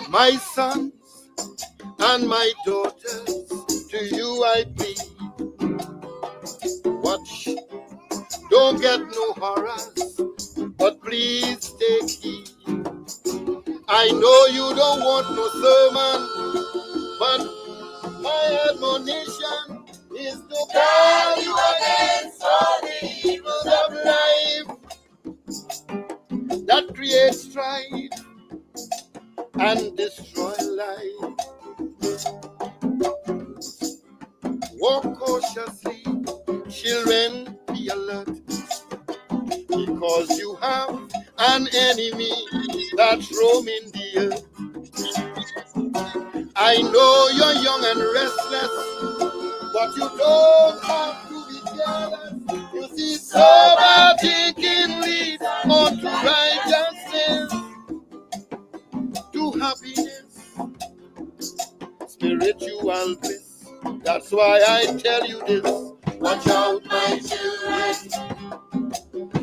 My sons and my daughters, to you I plead. Watch, don't get no horrors, but please take heed. I know you don't want no sermon, but my admonition is to call you against all the evils of life that create strife and destroy life. Walk cautiously, children, be alert, because you have an enemy that's roaming the earth. I know you're young and restless, but you don't have to be careless. You see, sober thinking leads on to righteousness, to happiness, spiritual bliss. That's why I tell you this. Watch out, my children.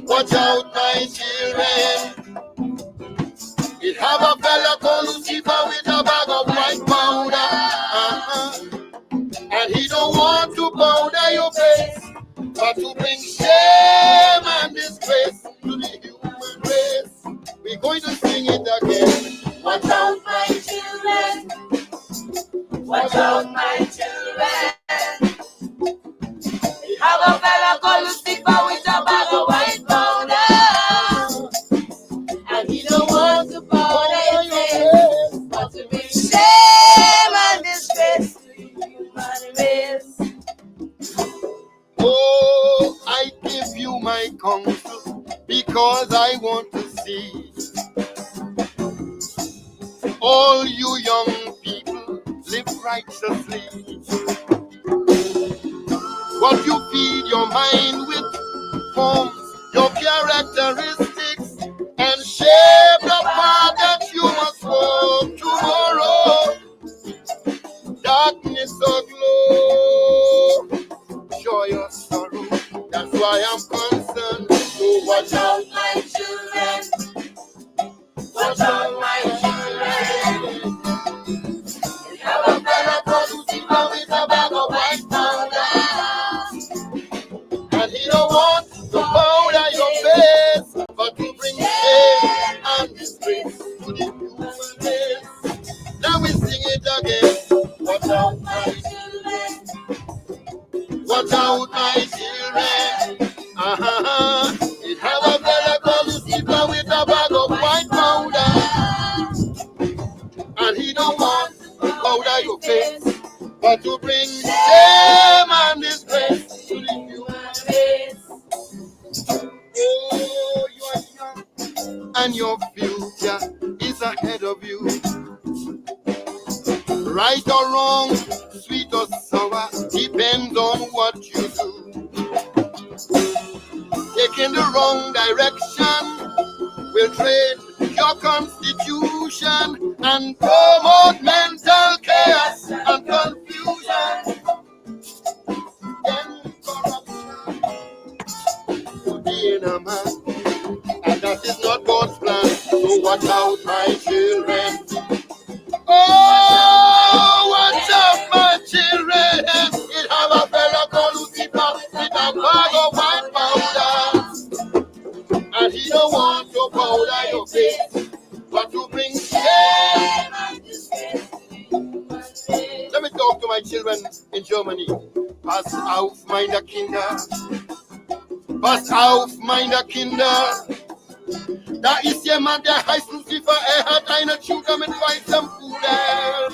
Watch out, my children. It have a fella called Lucifer with a bag of white powder. And he don't want to powder your face, but to bring shame and disgrace to the human race. We're going to sing it again. Watch out, my children. Watch out, my children. We have a fella called Lucifer with a bag of white powder, and he don't want to powder your face, but to bring shame and disgrace to the human race. Oh, I give you my counsel because I want to see all you young people live righteously. What you feed your mind with forms your characteristics and shape the path that you must walk tomorrow. Darkness or glow, joy or sorrow, that's why I'm concerned. So watch out, my children. Watch out, my children. We have a fella called Lucifer with a bag of white powder, and he don't want to powder your face, but to bring shame and disgrace to the human race. Now we sing it again. Watch out, my children. Watch out, my children. It have a fella called Lucifer with a bag of white powder, and he don't want to powder your face, but to bring shame and disgrace to the human race. Oh, you are young, and your future is ahead of you. Right or wrong, sweet or sour, depends on what you do. Taking the wrong direction will trade your constitution and promote mental chaos and confusion. Then corruption will be in a man, and that is not God's plan. So watch out, my children. Oh, watch out, my children. It have a fella called Lucifer with a bag of white powder, and he don't want to powder your face, but to bring shame and disgrace. Let me talk to my children in Germany. Pass auf, meine Kinder. Pass auf, meine Kinder. Da ist jemand, der heißt Lucifer, hat eine Tutor mit weißem Puder.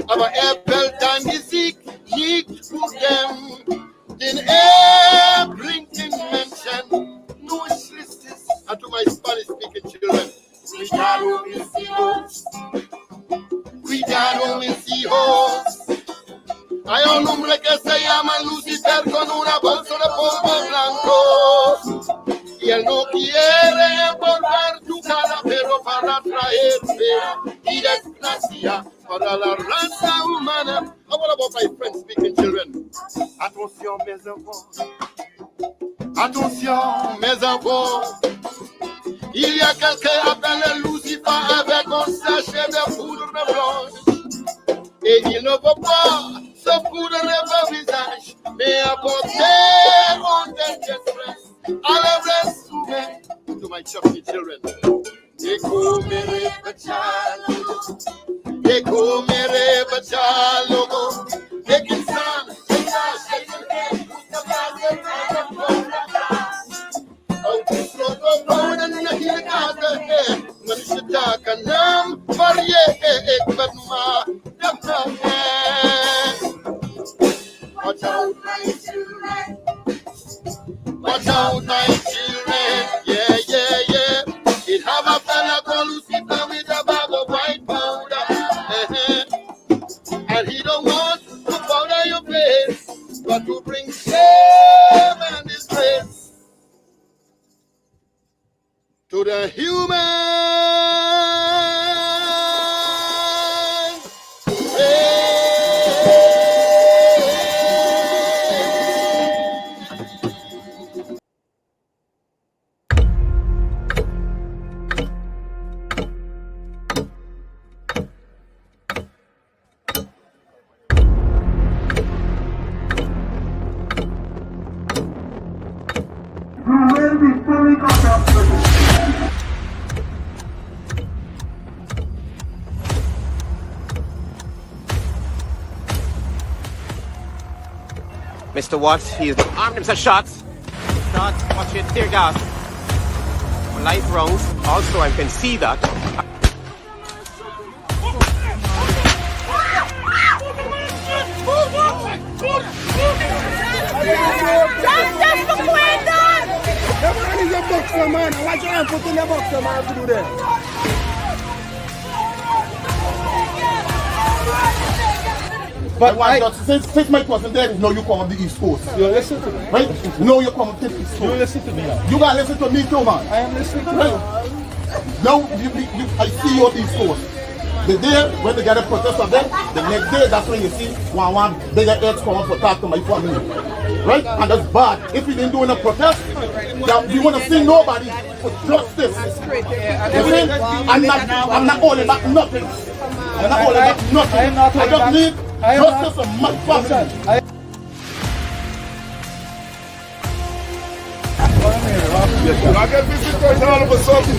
Aber fällt dann die Sieg nicht zu dem, den bringt den Menschen nur Schlechtes. And to my Spanish-speaking children, cuidado mis hijos, cuidado mis hijos. Hay un hombre que se llama Lucifer con una bolsa de polvo blanco. Él no quiere volver tu cara, pero para traerte y desgracia para la raza humana. How about my friends speaking children? Attention mes enfants. Attention mes enfants. Il y a quelqu'un appelé Lucifer avec un sachet de poudre blanche. Et il ne veut pas se poudrer le visage, mais apporter mon détresse à la soumet. To my chubby children. Making sound, shaking head, watch out, my children. Watch out, my children. Yeah, yeah, yeah. It have a fella called Lucifer with a bag of white powder. And he don't want to powder your face, but to bring shame and disgrace to the human. Mr. Watts, he has armed himself. Shots, watch it, tear gas. Live rounds, also I can see that. Justice for Quindon! The man is a boxer, man. Why can't put in a boxer, man, to do that? But since my cousin there, no, you come on the East Coast. You listen to me. Right? No, you come on the East Coast. You listen to me now. You gotta listen to me too, man. I am listening to Right? you. Now, I see you on the East Coast. The day when they get a protest of them, the next day, that's when you see one bigger heads come up to talk to my family. Right? And that's bad. If we didn't do a protest, we want to see nobody for justice. You see? I'm not holding back nothing. I'm not holding back nothing. I just need justice for my family. I get visitors all of a sudden.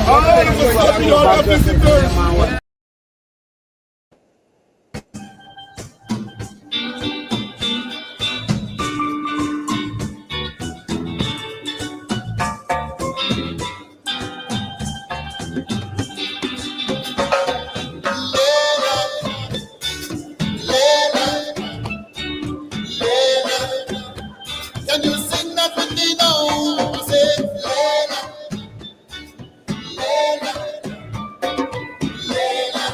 All of a sudden, you all have visitors. Can you sing that with me now? I say, Lela, Lela,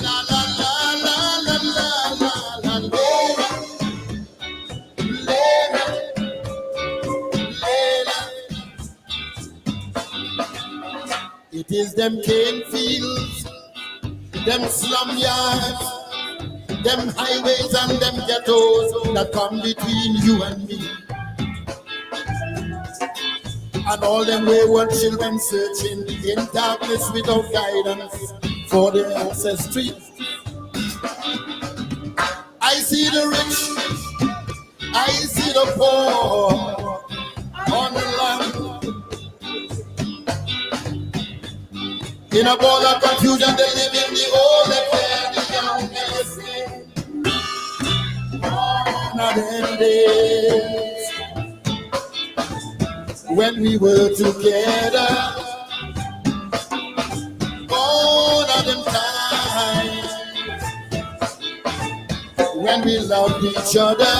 la la la la la la la la, Lela, Lela, Lela. It is them cane fields, them slum yards, them highways and them ghettos that come between you and me. And all them wayward children searching in darkness without guidance for their ancestry. I see the rich, I see the poor on the land. In a ball of confusion, they live in the old and the young and them days when we were together, all of them times when we loved each other.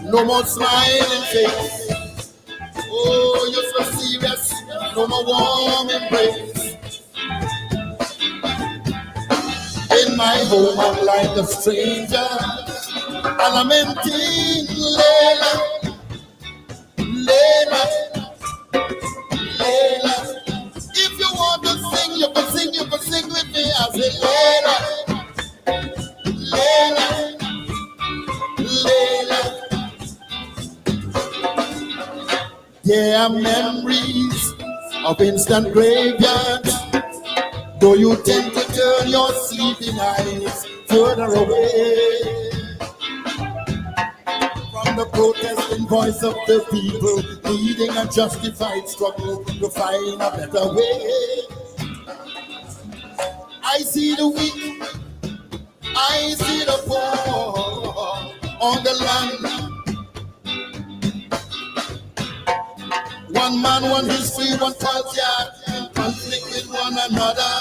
No more smiling face. Oh, you're so serious. No more warm embrace. In my home, I'm like a stranger. lamenting Layla, Layla, Layla. If you want to sing, you can sing with me. I say Layla, Layla, Layla. There are memories of instant graveyards, though you tend to turn your sleeping eyes further away from the protesting voice of the people, leading a justified struggle to find a better way. I see the weak, I see the poor on the land. One man, one history, one culture, conflict with one another.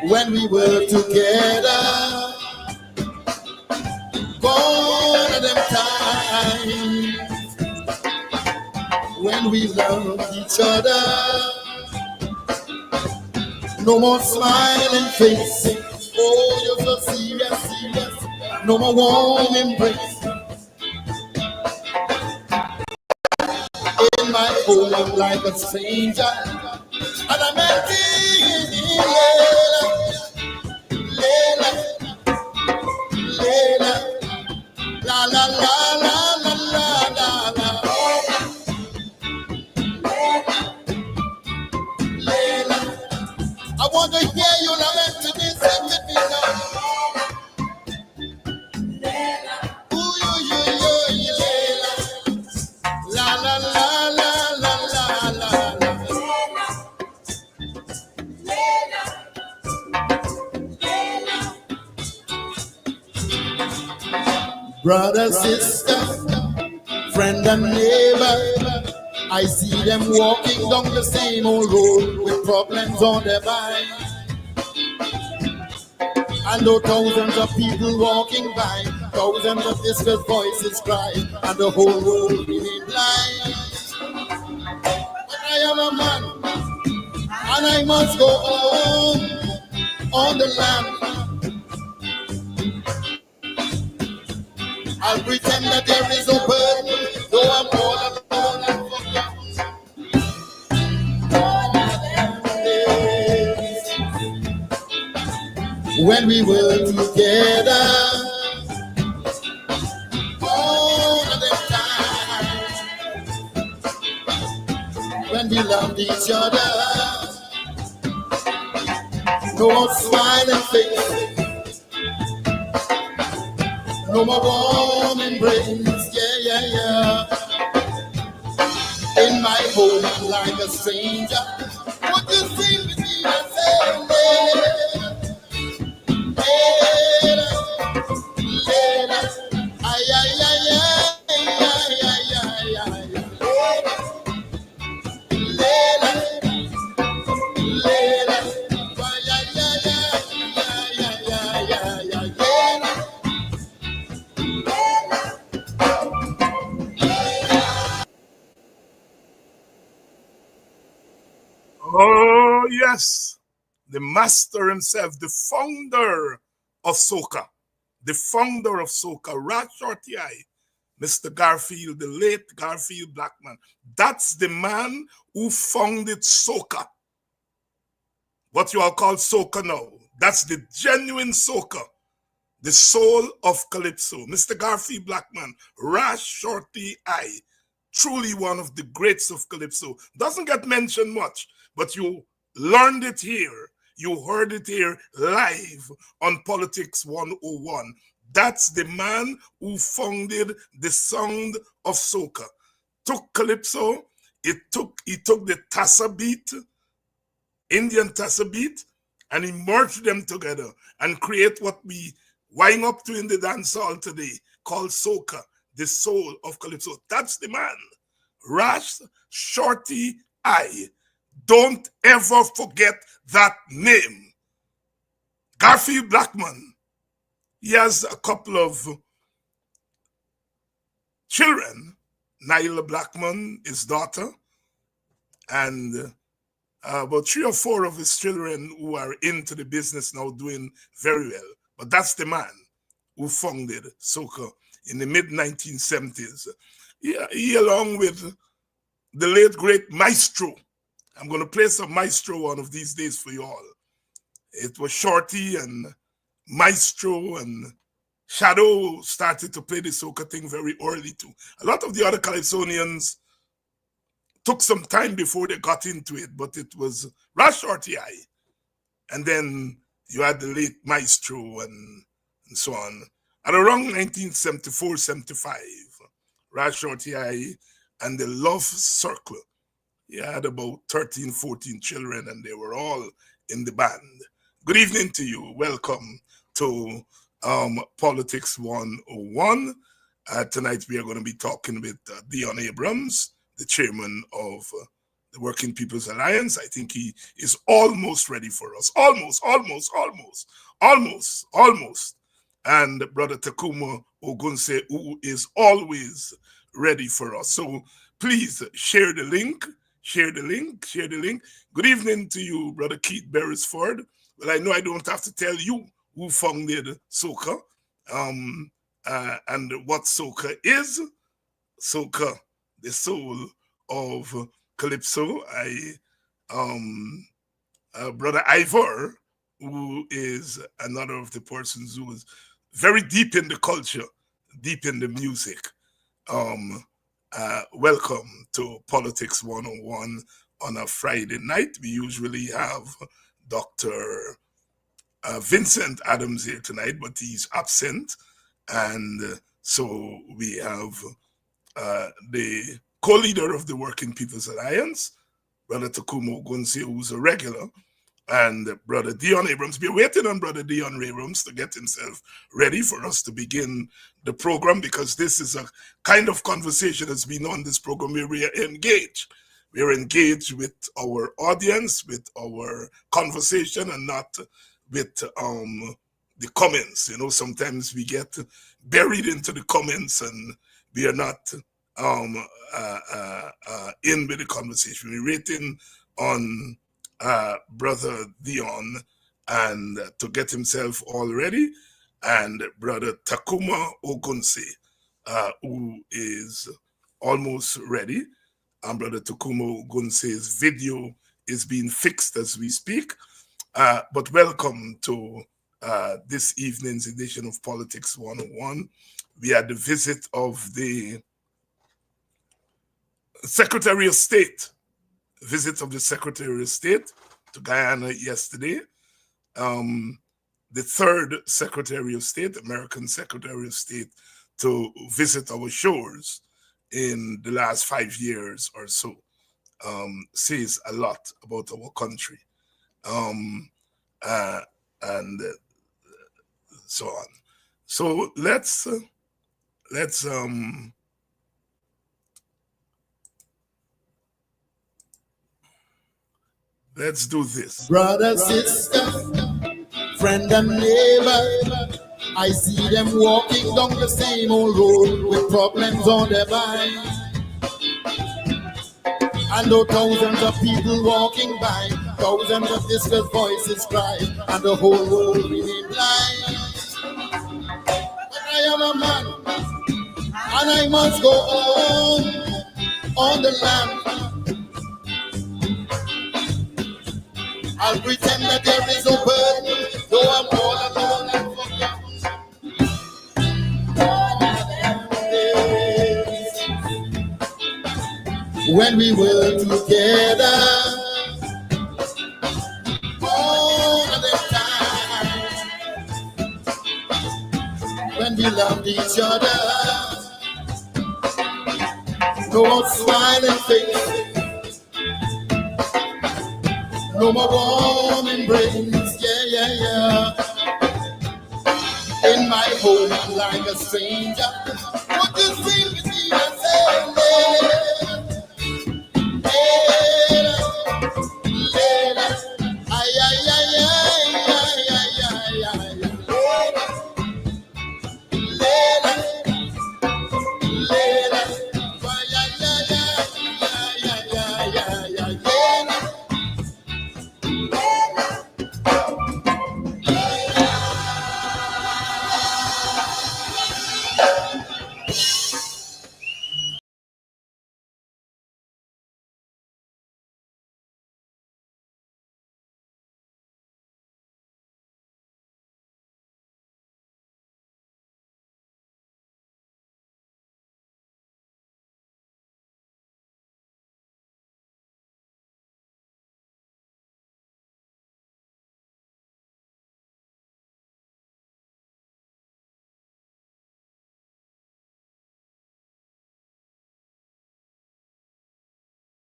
When we were together, gone are them times when we loved each other. No more smiling faces, oh you're so serious, serious. No more warm embrace. In my home I'm like a stranger, and I'm empty. Layla, Layla, la la la la la la la Layla, I want to hear you lament to this sing with me now. Ooh, you, Layla, la la la la la la la brother, sister, friend and neighbor, I see them walking down the same old road with problems on their mind. And though thousands of people walking by, thousands of distressed voices cry, and the whole world remain blind. But I am a man, and I must go on the land. I'll pretend that there is no burden, though I'm all alone and forgotten. When we were together, all of the time, when we loved each other, no more smiling face, no more warm embrace, yeah, yeah, yeah. In my home, I'm like a stranger. What you sing with me and say, Layla, Layla, ay, ay, ay, ay, ay, ay, ay, ay, Layla, Layla, ay, ay, ay, ay, ay, ay, ay, Layla. Oh, yes. The master himself, the founder of soca, Rat Shorty Eye, Mr. Garfield, the late Garfield Blackman. That's the man who founded soca. What you all call soca now. That's the genuine soca, the soul of Calypso. Mr. Garfield Blackman, Rat Shorty Eye, truly one of the greats of Calypso. Doesn't get mentioned much, but you learned it here. You heard it here live on Politics 101. That's the man who founded the sound of soca. Took Calypso, he took the Tassa beat, Indian Tassa beat, and he merged them together and create what we wind up to in the dance hall today, called soca, the soul of Calypso. That's the man, Rat Shorty Eye. Don't ever forget that name. Garfield Blackman. He has a couple of children. Nyla Blackman, his daughter, and About 3 or 4 of his children who are into the business now doing very well. But that's the man who founded soca in the mid-1970s. He along with the late, great Maestro. I'm going to play some Maestro one of these days for you all. It was Shorty and Maestro and Shadow started to play the soca thing very early too. A lot of the other Calypsonians took some time before they got into it, but it was Ras Shorty I. And then you had the late Maestro and so on. At around 1974-75, Ras Shorty I and the Love Circle, he had about 13, 14 children, and they were all in the band. Good evening to you. Welcome to Politics 101. Tonight we are going to be talking with Deon Abrams, the chairman of the Working People's Alliance. I think he is almost ready for us. Almost. And Brother Tacuma Ogunseye, who is always ready for us. So please share the link. Good evening to you, Brother Keith Beresford. Well, I know I don't have to tell you who founded soca and what soca is. Soca, the soul of Calypso. Brother Ivor, who is another of the persons who is very deep in the culture, deep in the music. Welcome to Politics 101 on a Friday night. We usually have Dr. Vincent Adams here tonight, but he's absent. And so we have the co-leader of the Working People's Alliance, Brother Tacuma Ogunseye, who's a regular, and Brother Deon Abrams. We're waiting on Brother Deon Abrams to get himself ready for us to begin the program, because this is a kind of conversation that's been on this program where we are engaged. We're engaged with our audience, with our conversation, and not with the comments. You know, sometimes we get buried into the comments and we are not in with the conversation. We're waiting on Brother Deon and to get himself all ready, and Brother Tacuma Ogunseye, who is almost ready. And Brother Tacuma Ogunseye's video is being fixed as we speak. But welcome to this evening's edition of Politics 101. We had the visit of the Secretary of State, to Guyana yesterday. The third Secretary of State, American Secretary of State, to visit our shores in the last 5 years or so, says a lot about our country, and so on. So let's do this. Brother, sister, friend and neighbor, I see them walking down the same old road with problems on their minds. And though thousands of people walking by, thousands of distressed voices cry, and the whole world remain blind. But I am a man, and I must go on the land. I'll pretend that there is no burden, though I'm all alone and forgotten. When we were together, all the time, when we loved each other, no more smiling face, no more warm embrace, yeah. In my home, I'm like a stranger. What you see with me, I say,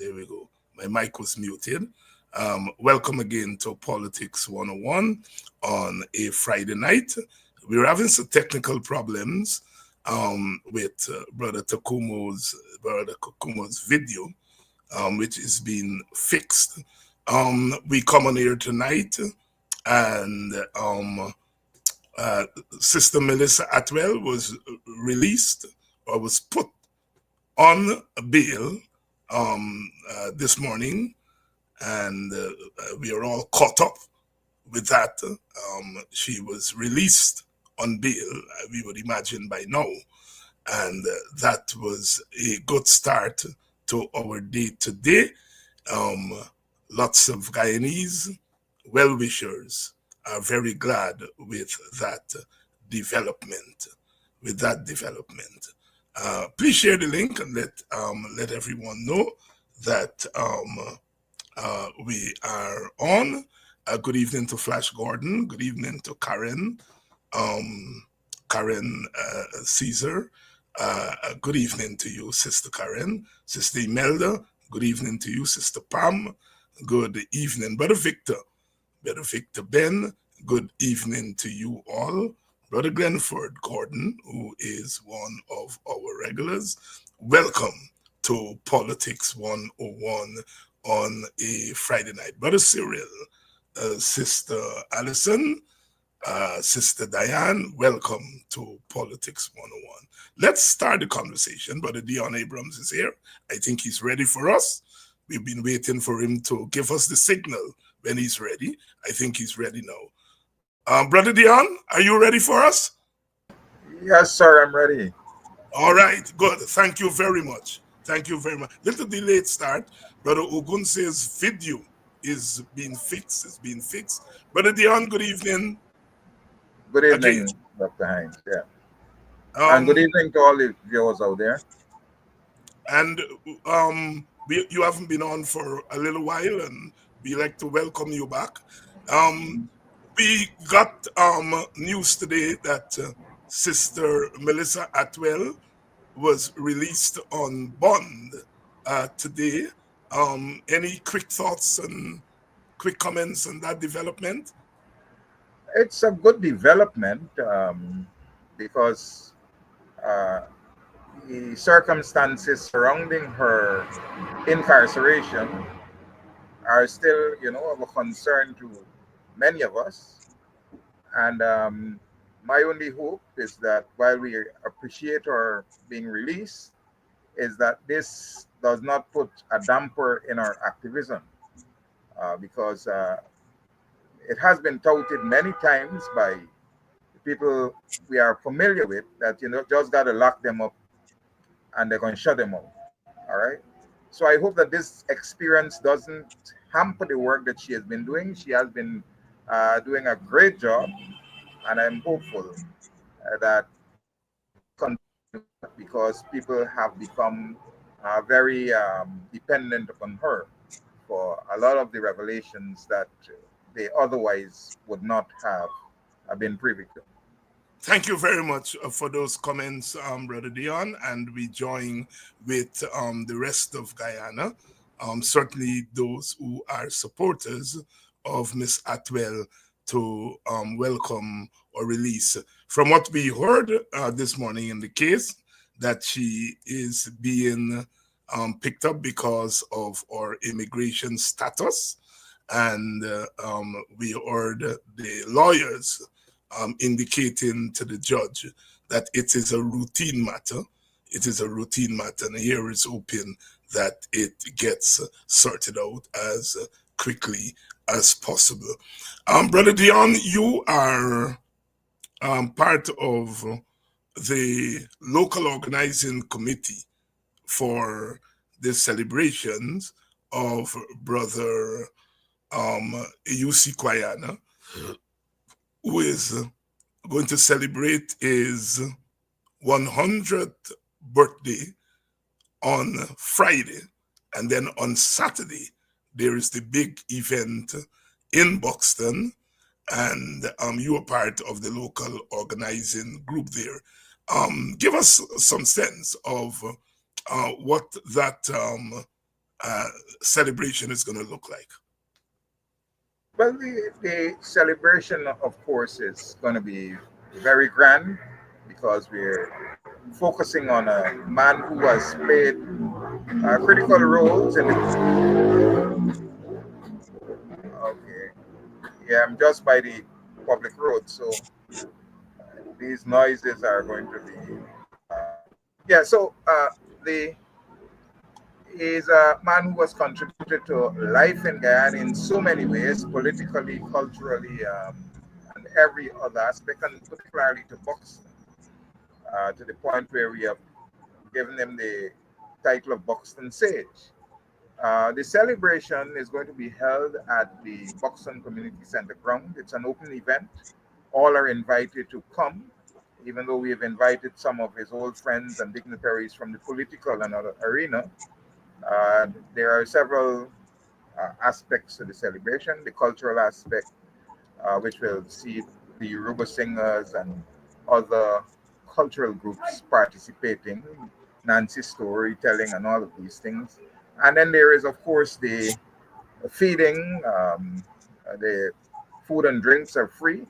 There we go. My mic was muted. Welcome again to Politics 101 on a Friday night. We were having some technical problems with Brother Tacuma's video, which is being fixed. We come on here tonight, and Sister Melissa Atwell was released or was put on bail this morning, and we are all caught up with that. She was released on bail, we would imagine by now, and that was a good start to our day today. Lots of Guyanese well-wishers are very glad with that development. Please share the link and let everyone know that we are on. Good evening to Flash Gordon. Good evening to Karen. Caesar. Good evening to you, Sister Karen. Sister Imelda. Good evening to you, Sister Pam. Good evening, Brother Victor. Brother Victor Ben. Good evening to you all. Brother Glenford Gordon, who is one of our regulars. Welcome to Politics 101 on a Friday night. Brother Cyril, Sister Allison, Sister Diane, welcome to Politics 101. Let's start the conversation. Brother Deon Abrams is here. I think he's ready for us. We've been waiting for him to give us the signal when he's ready. I think he's ready now. Brother Deon, are you ready for us? Yes, sir, I'm ready. All right, good. Thank you very much. Little delayed start. Brother Ogunseye's video is being fixed. Brother Deon, good evening. Good evening, again. Dr. Hines. Yeah. And good evening to all the viewers out there. And you haven't been on for a little while, and we like to welcome you back. We got news today that Sister Melissa Atwell was released on bond today. Any quick thoughts and quick comments on that development? It's a good development because the circumstances surrounding her incarceration are still, of a concern to many of us. And my only hope is that while we appreciate her being released, is that this does not put a damper in our activism, because it has been touted many times by people we are familiar with that, just got to lock them up and they're going to shut them up. All right. So I hope that this experience doesn't hamper the work that she has been doing. She has been doing a great job, and I'm hopeful that because people have become very dependent upon her for a lot of the revelations that they otherwise would not have been privy to. Thank you very much for those comments, Brother Deon, and we join with the rest of Guyana, certainly those who are supporters of Miss Atwell, to welcome or release. From what we heard this morning in the case, that she is being picked up because of our immigration status, and we heard the lawyers indicating to the judge that it is a routine matter. And here is hoping that it gets sorted out as quickly as possible. Brother Deon, you are part of the local organizing committee for the celebrations of Brother Yusi Kwayana, who is going to celebrate his 100th birthday on Friday. And then on Saturday, there is the big event in Buxton, and you are part of the local organizing group there. Give us some sense of what that celebration is going to look like? Well, the celebration, of course, is going to be very grand because we're focusing on a man who has played critical roles in the. Okay, yeah, I'm just by the public road, so these noises are going to be. Yeah, so the is a man who has contributed to life in Guyana in so many ways, politically, culturally, and every other aspect, and particularly to boxing, to the point where we have given him the title of Buxton Sage. The celebration is going to be held at the Buxton Community Center ground. It's an open event. All are invited to come, even though we have invited some of his old friends and dignitaries from the political and other arena. There are several aspects to the celebration. The cultural aspect, which will see the Yoruba singers and other cultural groups participating, Nancy storytelling, and all of these things. And then there is, of course, the feeding. The food and drinks are free.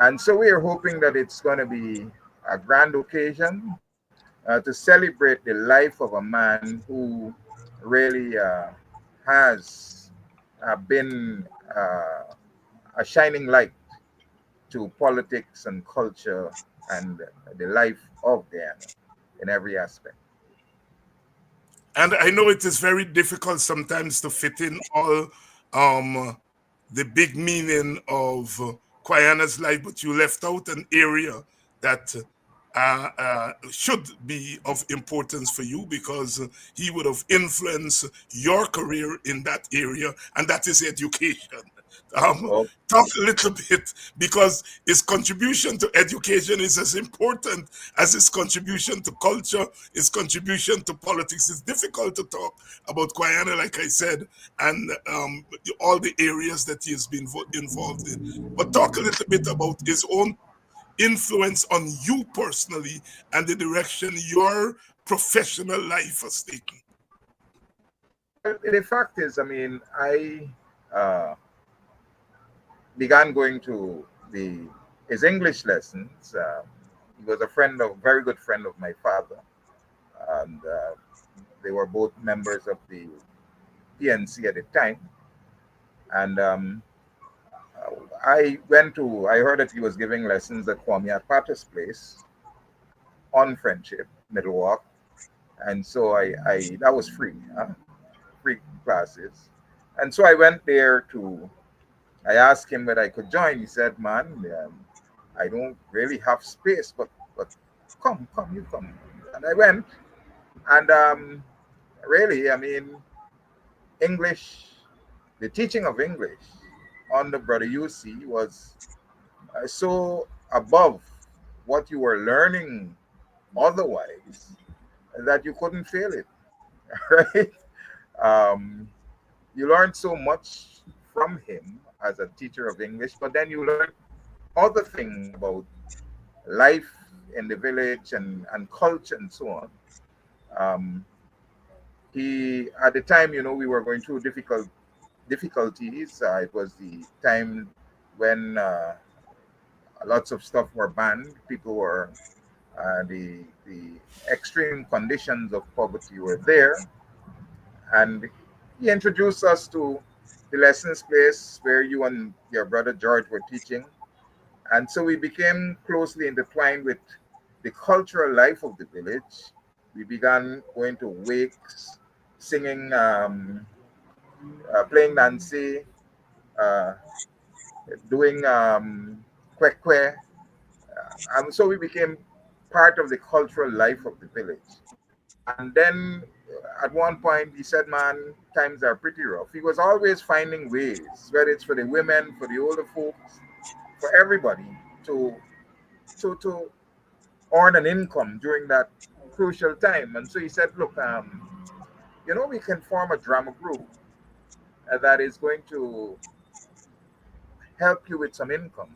And so we are hoping that it's going to be a grand occasion to celebrate the life of a man who really has been a shining light to politics and culture and the life of Guyana in every aspect. And I know it is very difficult sometimes to fit in all the big meaning of Kwayana's life, but you left out an area that should be of importance for you because he would have influenced your career in that area, and that is education. Oh, Talk a little bit because his contribution to education is as important as his contribution to culture, his contribution to politics. It's difficult to talk about Kwayana, like I said, and all the areas that he has been involved in. But talk a little bit about his own influence on you personally and the direction your professional life has taken. well, the fact is, I mean, I began going to the his English lessons. He was a friend of, very good friend of my father, and they were both members of the PNC at the time. And I heard that he was giving lessons at Kwame Akpata's place on friendship, Middle Walk, and so I that was free, free classes, and so I went there to. I asked him whether I could join. He said, "Man, I don't really have space, but come, you come." And I went, and really, I mean, English, the teaching of English on the Brother UC was so above what you were learning otherwise that you couldn't fail it, right? Um, you learned so much from him as a teacher of English, but then you learn other things about life in the village and culture and so on. Um, he at the time, you know, we were going through difficulties. It was the time when lots of stuff were banned. People were the extreme conditions of poverty were there, and he introduced us to the lessons place where you and your brother George were teaching. And so we became closely intertwined with the cultural life of the village. We began going to wakes, singing, playing Nancy, uh, doing kwekwe. And so we became part of the cultural life of the village. And then at one point he said, "Man, times are pretty rough." He was always finding ways, whether it's for the women, for the older folks, for everybody to earn an income during that crucial time. And so he said, "Look, you know, we can form a drama group that is going to help you with some income."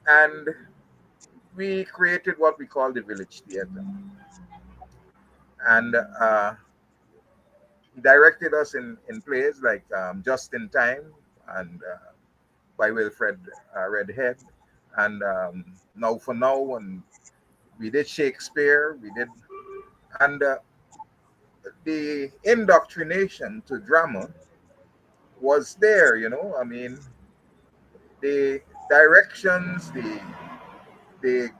And we created what we call the Village Theater. And he directed us in plays like Just in Time and by Wilfred Redhead, and Now for Now, and we did Shakespeare, we did, and the indoctrination to drama was there, you know. I mean, the directions, the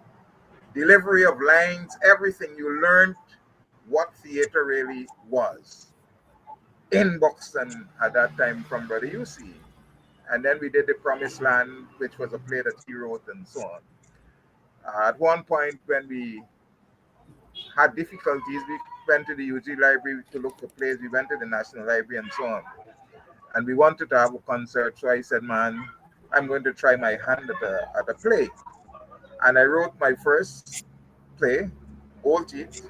delivery of lines, everything, you learned what theater really was in Buxton at that time from Brother UC. And then we did The Promised Land, which was a play that he wrote, and so on. At one point, when we had difficulties, we went to the UG Library to look for plays. We went to the National Library and so on. And we wanted to have a concert. So I said, man, I'm going to try my hand at a play. And I wrote my first play, Old Teeth.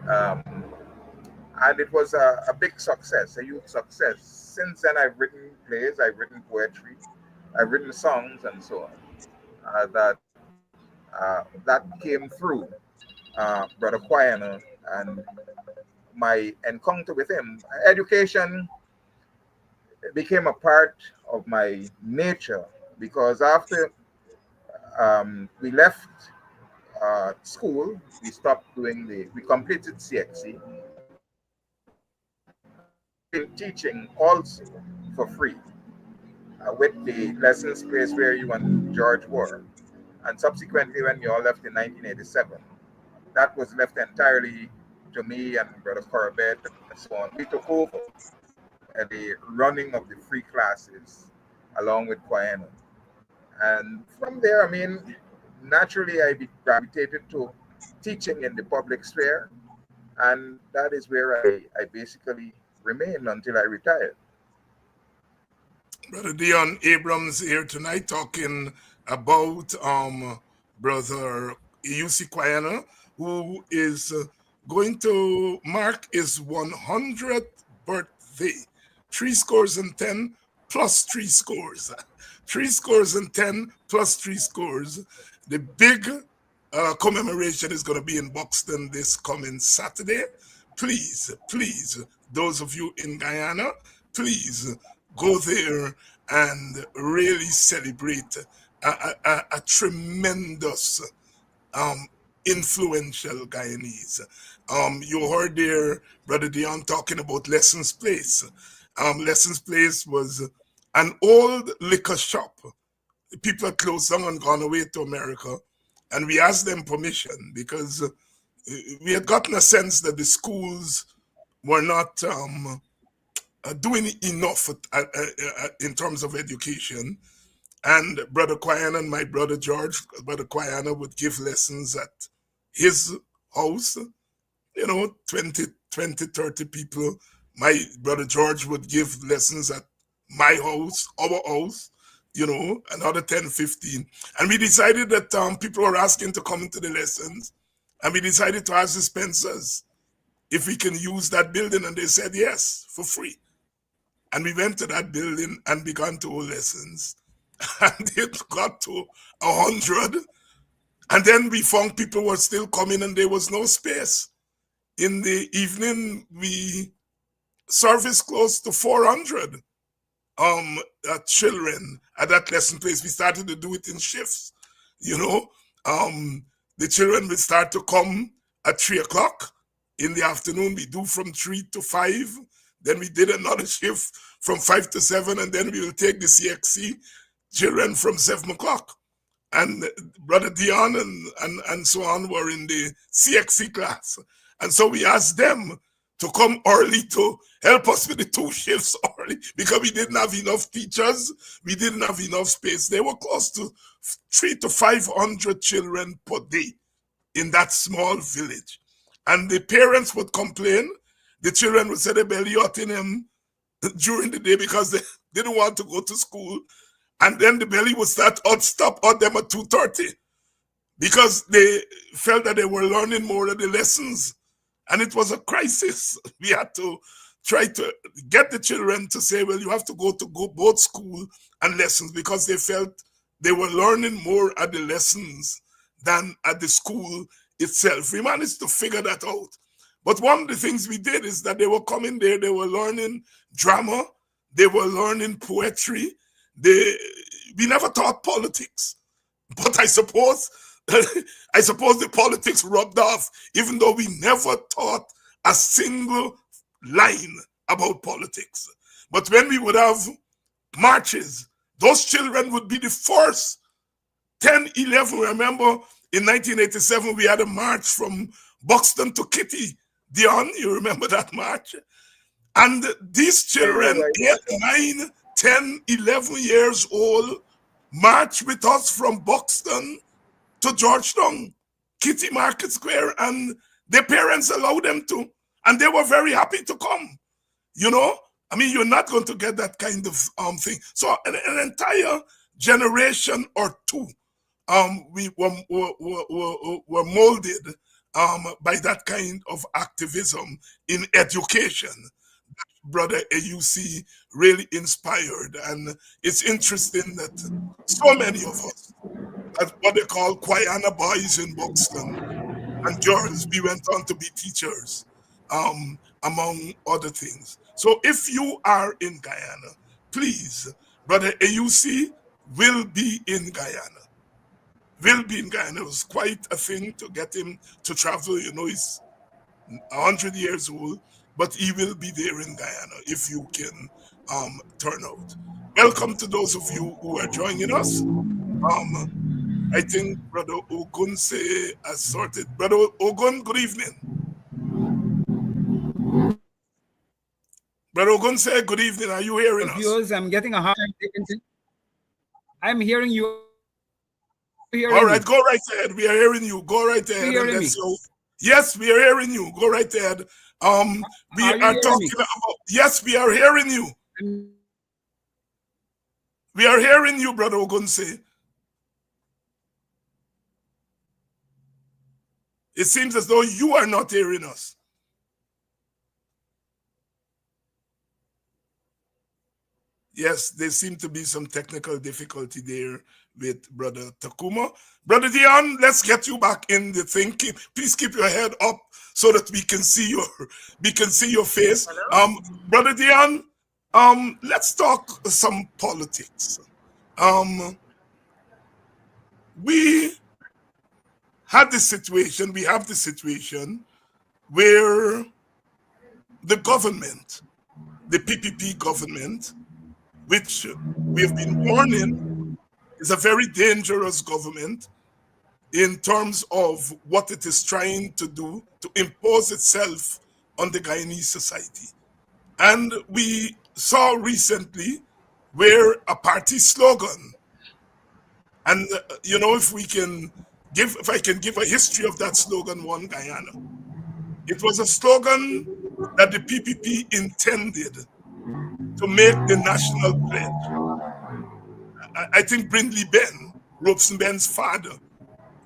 And it was a big success, a huge success. Since then, I've written plays, I've written poetry, I've written songs, and so on. That came through Brother Quayana and my encounter with him. Education became a part of my nature, because after we left school, we completed CXC. Been teaching also for free with the lessons place where you and George were. And subsequently, when you all left in 1987, that was left entirely to me and Brother Corbett and so on. We took over the running of the free classes along with Quayana. And from there, I mean, naturally, I gravitated to teaching in the public sphere. And that is where I basically remained until I retired. Brother Deon Abrams here tonight talking about Brother UC Quayana, who is going to mark his 100th birthday. 10 plus 3 scores. 10 plus 3 scores. The big commemoration is going to be in Buxton this coming Saturday. Please, those of you in Guyana, please go there and really celebrate a tremendous influential Guyanese. You heard there Brother Deon talking about Lessons Place. Lessons Place was an old liquor shop. People had closed down and gone away to America, and we asked them permission because we had gotten a sense that the schools were not doing enough in terms of education. And Brother Quayana and my brother George, Brother Quayana would give lessons at his house, 20, 30 people. My brother George would give lessons at my house, our house, another 10, 15. And we decided that people were asking to come into the lessons. And we decided to ask the Spencers if we can use that building. And they said yes, for free. And we went to that building and began to hold lessons. And it got to 100. And then we found people were still coming and there was no space. In the evening, we serviced close to 400 children at that lesson place. We started to do it in shifts, The children would start to come at 3 o'clock in the afternoon. We do from 3 to 5. Then we did another shift from 5 to 7. And then we will take the CXC children from 7 o'clock. And Brother Deon and so on were in the CXC class. And so we asked them to come early to help us with the 2 shifts early because we didn't have enough teachers. We didn't have enough space. They were close to 300 to 500 children per day in that small village. And the parents would complain. The children would say they belly out in them during the day because they didn't want to go to school. And then the belly would stop out them at 2:30 because they felt that they were learning more of the lessons. And it was a crisis. We had to try to get the children to say, well, you have to go both school and lessons because they felt they were learning more at the lessons than at the school itself. We managed to figure that out. But one of the things we did is that they were coming there, they were learning drama, they were learning poetry. We never taught politics. But I suppose the politics rubbed off, even though we never taught a single line about politics. But when we would have marches, those children would be the first 10, 11. Remember, in 1987, we had a march from Buxton to Kitty. Deon, you remember that march? And these children, 8, 9, 10, 11 years old, marched with us from Buxton to Georgetown, Kitty Market Square, and their parents allowed them to. And they were very happy to come. You know, I mean, you're not going to get that kind of thing. So an entire generation or two we were molded by that kind of activism in education. Brother AUC really inspired. And it's interesting that so many of us, as what they call Quayana boys in Buxton and girls, we went on to be teachers, among other things. So if you are in Guyana, please, Brother AUC will be in Guyana. Will be in Guyana. It was quite a thing to get him to travel. You know, he's 100 years old, but he will be there in Guyana if you can turn out. Welcome to those of you who are joining us. I think Brother Ogunseye has sorted. Brother Ogun, good evening. Brother Ogunseye, good evening. Are you hearing us? Viewers, I'm getting a hard time. I'm hearing you. All right, go right ahead. We are hearing you. Go right ahead. Yes, we are hearing you. Go right ahead. We are talking about. Yes, we are hearing you. We are hearing you, Brother Ogunseye. It seems as though you are not hearing us. Yes, there seemed to be some technical difficulty there with Brother Tacuma. Brother Deon, let's get you back in the thing. Please keep your head up so that we can see your face. Brother Deon, let's talk some politics. We have the situation where the government, the PPP government, which we have been warning is a very dangerous government in terms of what it is trying to do to impose itself on the Guyanese society. And we saw recently where a party slogan, and you know, if I can give a history of that slogan, One Guyana. It was a slogan that the PPP intended to make the national pledge. I think Brindley Ben, Robeson Ben's father,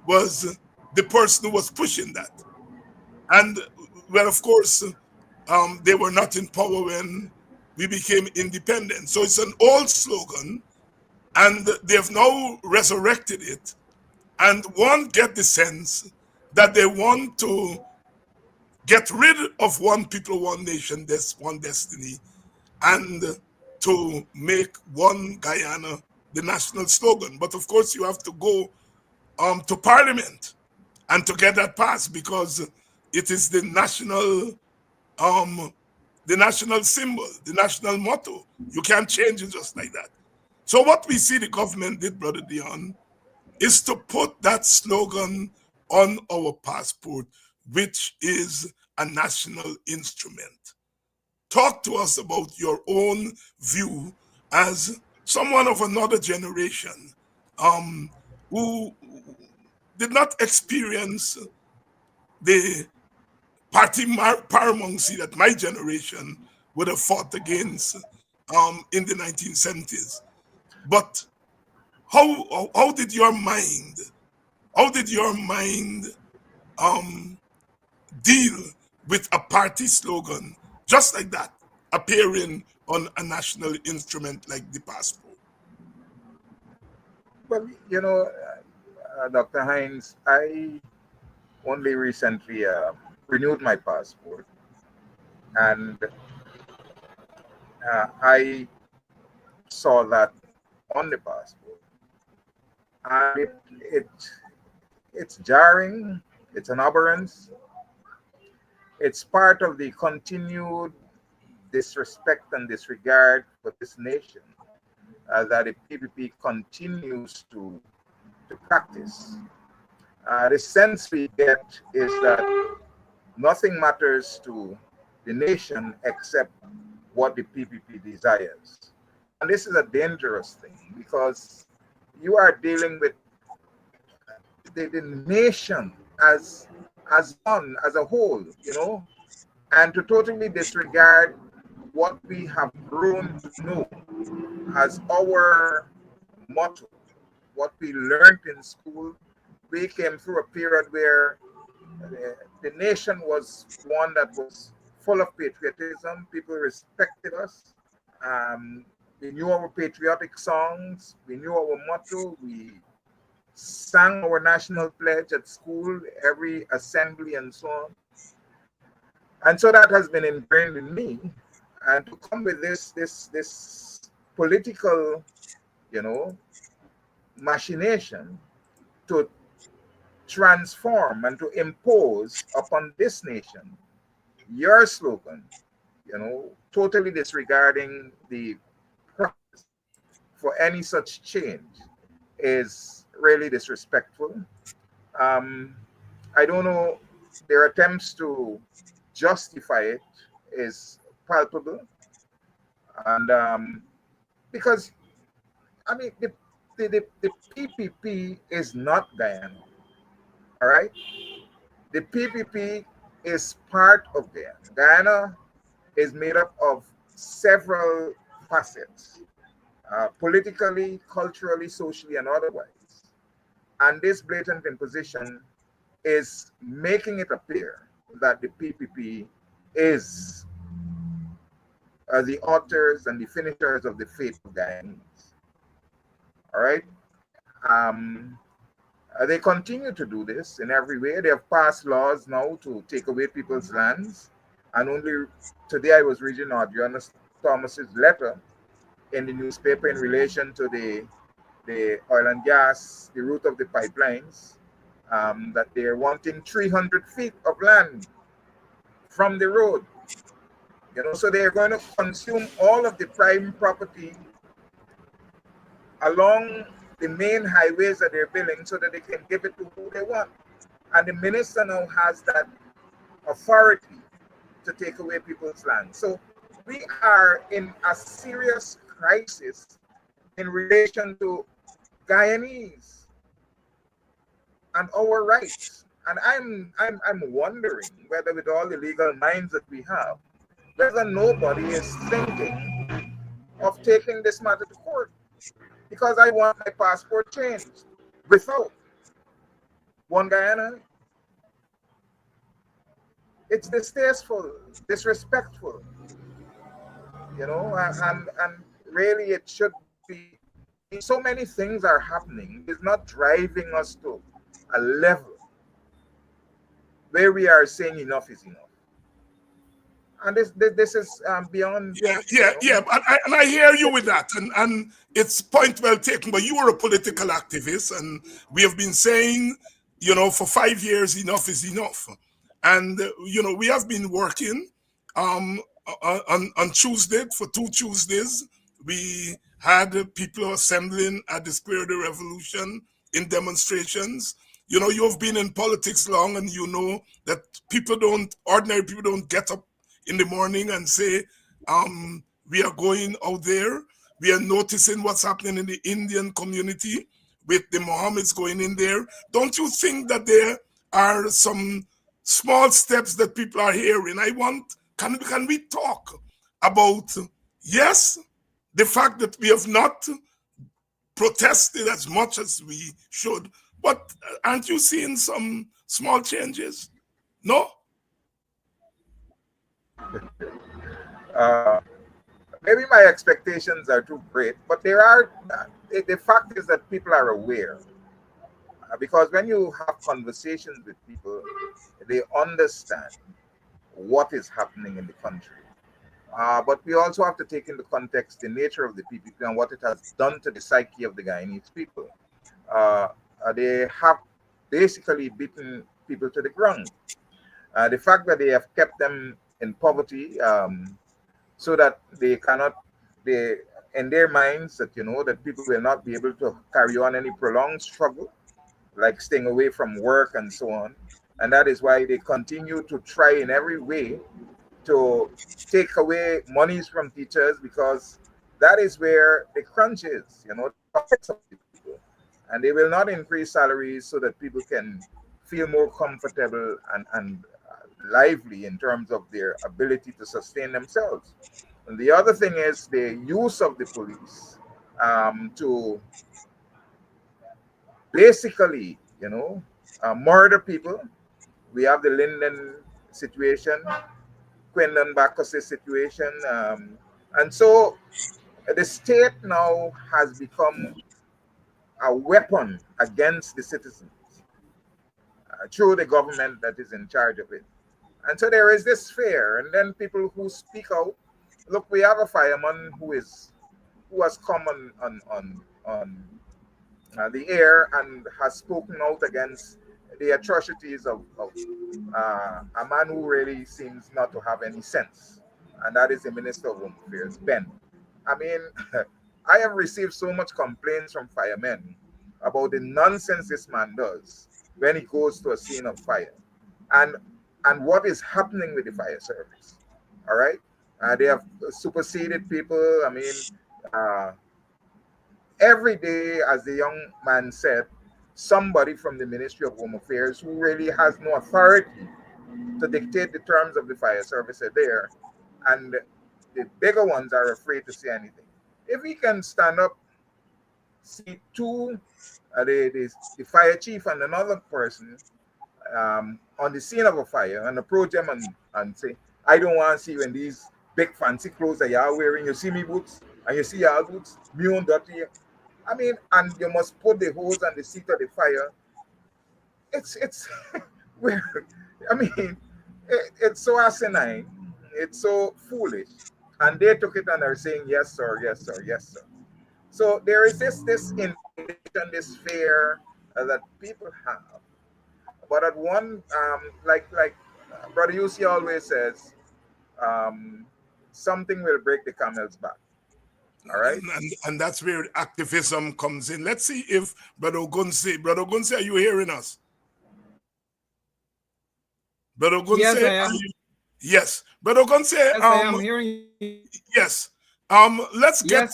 was the person who was pushing that. And well, of course, they were not in power when we became independent. So it's an old slogan, and they've now resurrected it. And one get the sense that they want to get rid of one people, one nation, one destiny, and to make One Guyana the national slogan. But of course, you have to go to Parliament and to get that passed, because it is the national symbol, the national motto. You can't change it just like that. So what we see the government did, Brother Deon, is to put that slogan on our passport, which is a national instrument. Talk to us about your own view as someone of another generation who did not experience the party paramountcy that my generation would have fought against in the 1970s. But how did your mind deal with a party slogan just like that appearing on a national instrument like the passport? Well, you know, Dr. Hines, I only recently renewed my passport, and I saw that on the passport, and it's jarring. It's an aberrance. It's part of the continued disrespect and disregard for this nation that the PPP continues to practice. The sense we get is that nothing matters to the nation except what the PPP desires. And this is a dangerous thing because you are dealing with the nation as one, as a whole, you know, and to totally disregard what we have grown to know as our motto, what we learned in school. We came through a period where the nation was one that was full of patriotism. People respected us. We knew our patriotic songs. We knew our motto. We sang our national pledge at school, every assembly, and so on. And so that has been ingrained in me. And to come with this political, you know, machination to transform and to impose upon this nation your slogan, you know, totally disregarding the process for any such change is really disrespectful. I don't know, their attempts to justify it is palpable. And because, I mean, the PPP is not Guyana, all right? The PPP is part of Guyana. Guyana is made up of several facets, politically, culturally, socially, and otherwise. And this blatant imposition is making it appear that the PPP is the authors and the finishers of the fate of Guyanese. All right? They continue to do this in every way. They have passed laws now to take away people's lands. And only today I was reading Adriana Thomas's letter in the newspaper in relation to the oil and gas, the route of the pipelines, that they're wanting 300 feet of land from the road. You know, so they're going to consume all of the prime property along the main highways that they're building so that they can give it to who they want. And the minister now has that authority to take away people's land. So we are in a serious crisis in relation to Guyanese and our rights. And I'm wondering whether with all the legal minds that we have, whether nobody is thinking of taking this matter to court. Because I want my passport changed without one Guyana. It's distasteful, disrespectful, you know, and really it should be. So many things are happening. It's not driving us to a level where we are saying enough is enough. And this is beyond. Yeah. And I hear you with that, and it's point well taken. But you are a political activist, and we have been saying, you know, for 5 years, enough is enough. And you know, we have been working on Tuesday for 2 Tuesdays. We had people assembling at the Square of the Revolution in demonstrations. You know, you have been in politics long, and you know that ordinary people don't get up in the morning and say, we are going out there. We are noticing what's happening in the Indian community with the Mohammeds going in there. Don't you think that there are some small steps that people are hearing? Can we talk about, yes, the fact that we have not protested as much as we should, but aren't you seeing some small changes? No? Maybe my expectations are too great, but there are. The fact is that people are aware, Because when you have conversations with people, they understand what is happening in the country. But we also have to take into context the nature of the PPP and what it has done to the psyche of the Guyanese people. They have basically beaten people to the ground. The fact that they have kept them in poverty, so that they cannot, they in their minds that that people will not be able to carry on any prolonged struggle, like staying away from work and so on. And that is why they continue to try in every way to take away monies from teachers, because that is where the crunch is, and they will not increase salaries so that people can feel more comfortable and lively in terms of their ability to sustain themselves. And the other thing is the use of the police to basically, murder people. We have the Linden situation, Quinlan Bacchus' situation. And so the state now has become a weapon against the citizens through the government that is in charge of it. And so there is this fear. And then people who speak out, look, we have a fireman who has come on the air and has spoken out against the atrocities of a man who really seems not to have any sense, and that is the Minister of Home Affairs, Ben. I mean, I have received so much complaints from firemen about the nonsense this man does when he goes to a scene of fire, and what is happening with the fire service. All right, they have superseded people. I mean, every day, as the young man said, somebody from the Ministry of Home Affairs who really has no authority to dictate the terms of the fire service are there, and the bigger ones are afraid to say anything. If we can stand up, see two, the fire chief and another person on the scene of a fire, and approach them and say, I don't want to see when these big fancy clothes that y'all wearing, you see me boots, and you see y'all boots, me on dirty. I mean, and you must put the hose on the seat of the fire. It's where, I mean, it's so asinine, it's so foolish, and they took it and are saying yes sir, yes sir, yes sir. So there is this intimidation, this fear that people have. But at one, like Brother Yussi always says, something will break the camel's back. All right. And that's where activism comes in. Let's see if Brother Ogunseye, are you hearing us? Brother Ogunseye, yes, I am. Yes. Brother Ogunseye, yes, I am hearing you. Yes. Let's get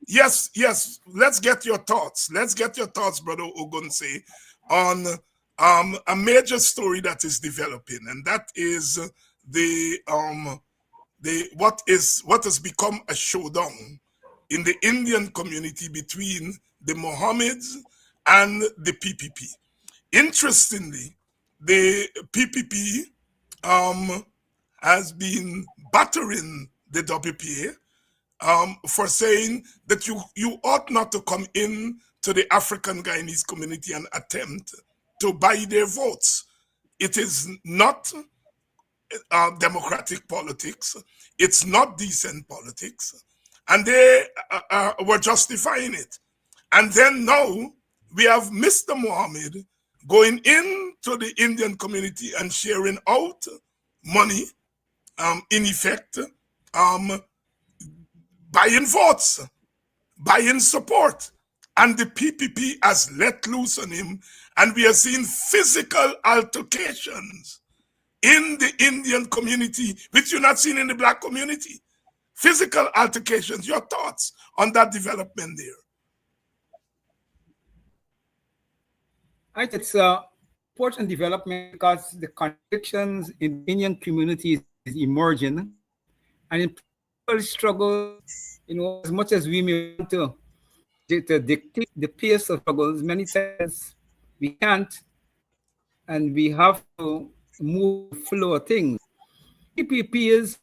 yes. Let's get your thoughts. Let's get your thoughts, Brother Ogunseye, on a major story that is developing, and that is what has become a showdown in the Indian community between the Mohammeds and the PPP. Interestingly, the PPP has been battering the WPA for saying that you ought not to come in to the African Guyanese community and attempt to buy their votes. It is not democratic politics. It's not decent politics. And they were justifying it. And then now we have Mr. Mohammed going into the Indian community and sharing out money, in effect, buying votes, buying support. And the PPP has let loose on him, and we are seeing physical altercations in the Indian community, which you're not seeing in the Black community. Physical altercations. Your thoughts on that development there? I think it's an important development because the contradictions in the Indian community is emerging, and in political struggle, as much as we may want to dictate the pace of struggles, many times we can't, and we have to move the flow of things. PPP's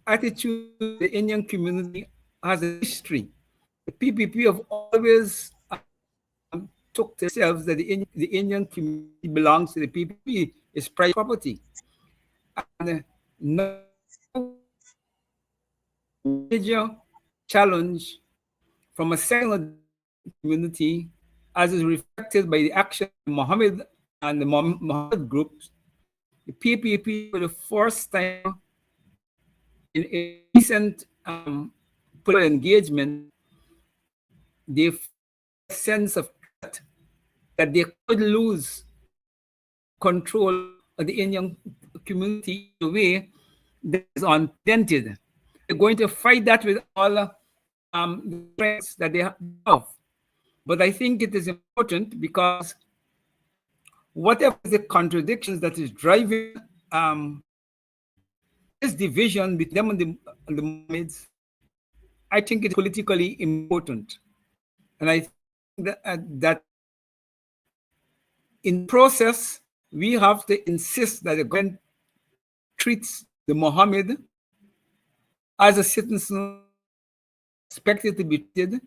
attitude to the Indian community has a history. The PPP have always took to themselves that the Indian community belongs to the PPP is private property. And no major challenge from a secular community, as is reflected by the action of Mohammed and the Mohammed groups, the PPP for the first time in a recent political engagement, they felt a sense of threat that they could lose control of the Indian community in a way that is unprecedented. They're going to fight that with all the strengths that they have. But I think it is important because whatever the contradictions that is driving this division between them and the Mohammeds, I think it's politically important. And I think that in process, we have to insist that the government treats the Mohammed as a citizen expected to be treated,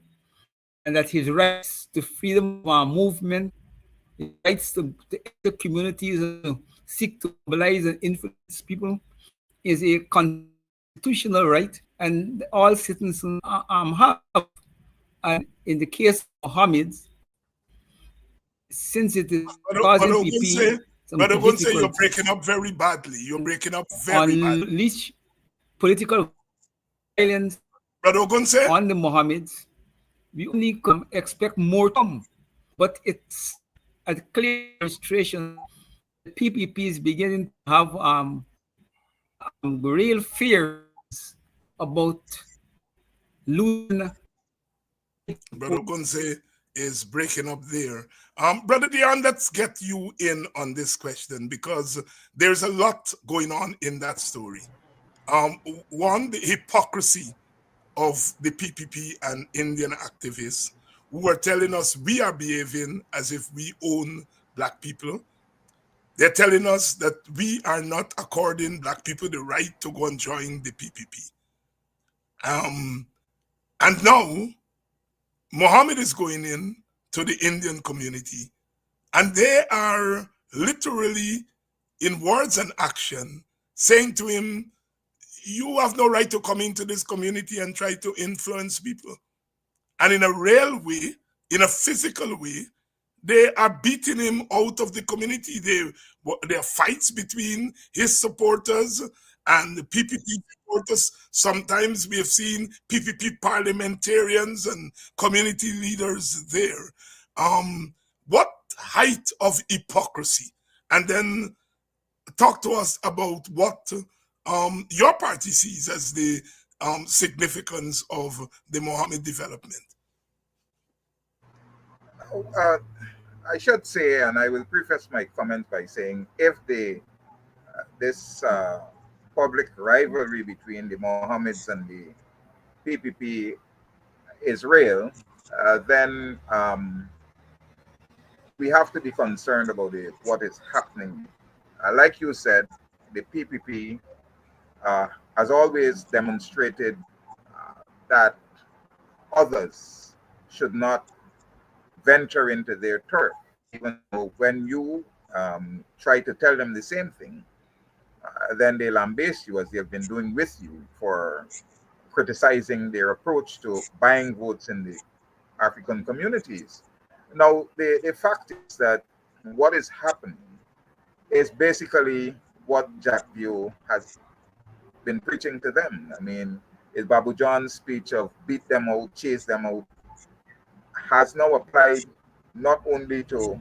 and that his rights to freedom of movement, his rights to enter communities and seek to mobilize and influence people is a constitutional right, and all citizens have. And in the case of Mohammed, since it is causing PPP some Ogunseye, you're breaking up very badly. You're breaking up very badly. Unleash political violence Ogunseye? on the Mohammeds. We only expect more to, but it's a clear demonstration that PPP is beginning to have real fears about losing. Brother Ogunseye is breaking up there. Brother Deon, let's get you in on this question because there's a lot going on in that story. One, the hypocrisy of the PPP and Indian activists who are telling us we are behaving as if we own Black people. They're telling us that we are not according Black people the right to go and join the PPP. And now, Mohammed is going in to the Indian community, and they are literally, in words and action, saying to him, you have no right to come into this community and try to influence people. And in a real way, in a physical way, they are beating him out of the community. There are fights between his supporters and the PPP supporters. Sometimes we have seen PPP parliamentarians and community leaders there. What height of hypocrisy? And then talk to us about what your party sees as the significance of the Mohammed development. I should say, and I will preface my comment by saying, if this public rivalry between the Mohammeds and the PPP is real, then we have to be concerned about what is happening. Like you said, the PPP has always demonstrated that others should not venture into their turf, even though when you try to tell them the same thing, then they lambaste you as they have been doing with you for criticizing their approach to buying votes in the African communities. Now, the fact is that what is happening is basically what Jack View has been preaching to them. I mean, is Babu John's speech of beat them out, chase them out, has now applied not only to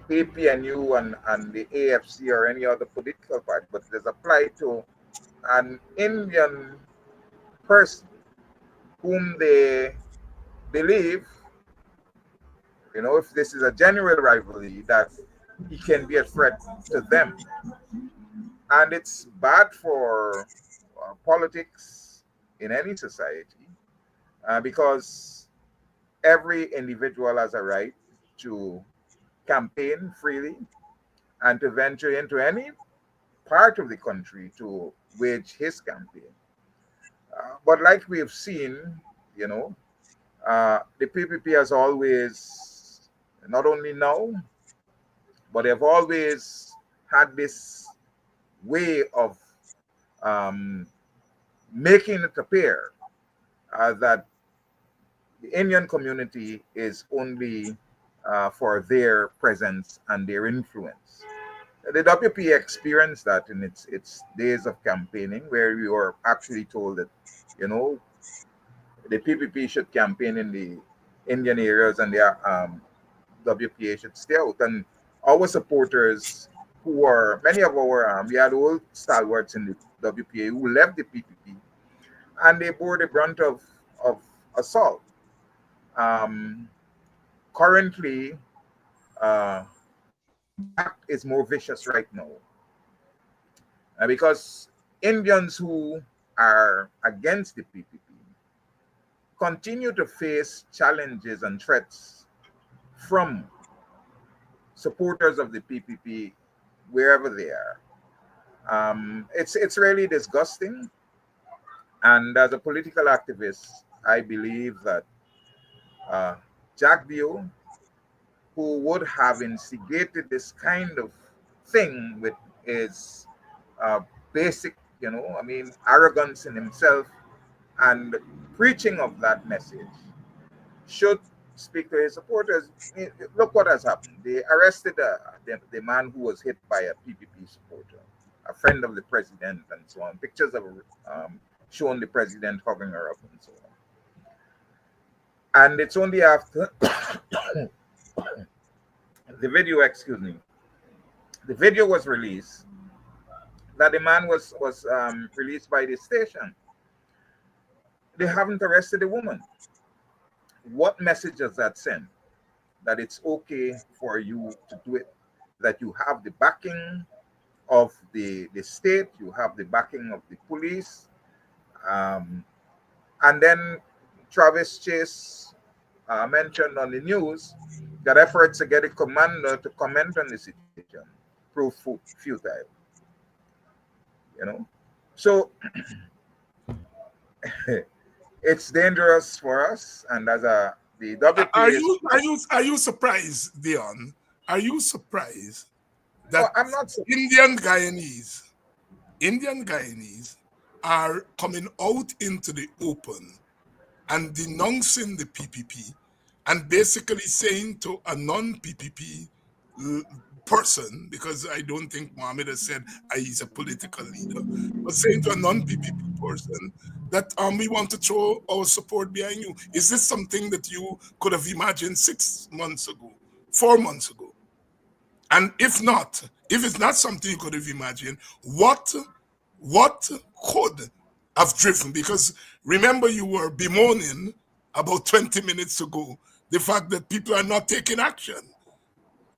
APNU and the AFC or any other political party, but it is applied to an Indian person whom they believe, if this is a genuine rivalry, that he can be a threat to them. And it's bad for politics in any society because every individual has a right to campaign freely and to venture into any part of the country to wage his campaign. But like we have seen, the PPP has always not only now, but they've always had this way of making it appear that the Indian community is only for their presence and their influence. The WP experienced that in its days of campaigning, where we were actually told that, you know, the PPP should campaign in the Indian areas and the WPA should stay out. And our supporters, who are many of our, we had old stalwarts in the WPA who left the PPP, and they bore the brunt of assault. Currently, that is more vicious right now because Indians who are against the PPP continue to face challenges and threats from supporters of the PPP wherever they are. It's really disgusting. And as a political activist, I believe that Jack Deon, who would have instigated this kind of thing with his basic, arrogance in himself and preaching of that message, should speak to his supporters. Look what has happened. They arrested the man who was hit by a PPP supporter, a friend of the president, and so on. Pictures of showing the president hugging her up and so on. And it's only after the video was released that the man was released by the station. They haven't arrested the woman. What message does that send? That it's okay for you to do it, that you have the backing of the state, you have the backing of the police. And then Travis Chase mentioned on the news that efforts to get a commander to comment on the situation proved futile. So it's dangerous for us, and as the WPA. Are you surprised, Deon? Are you surprised that I'm not Indian Guyanese are coming out into the open and denouncing the PPP and basically saying to a non-PPP person, because I don't think Mohammed has said he's a political leader, but saying to a non-PPP person that we want to throw our support behind you. Is this something that you could have imagined 6 months ago, 4 months ago? And if it's not something you could have imagined, what could have driven? Because remember, you were bemoaning about 20 minutes ago the fact that people are not taking action.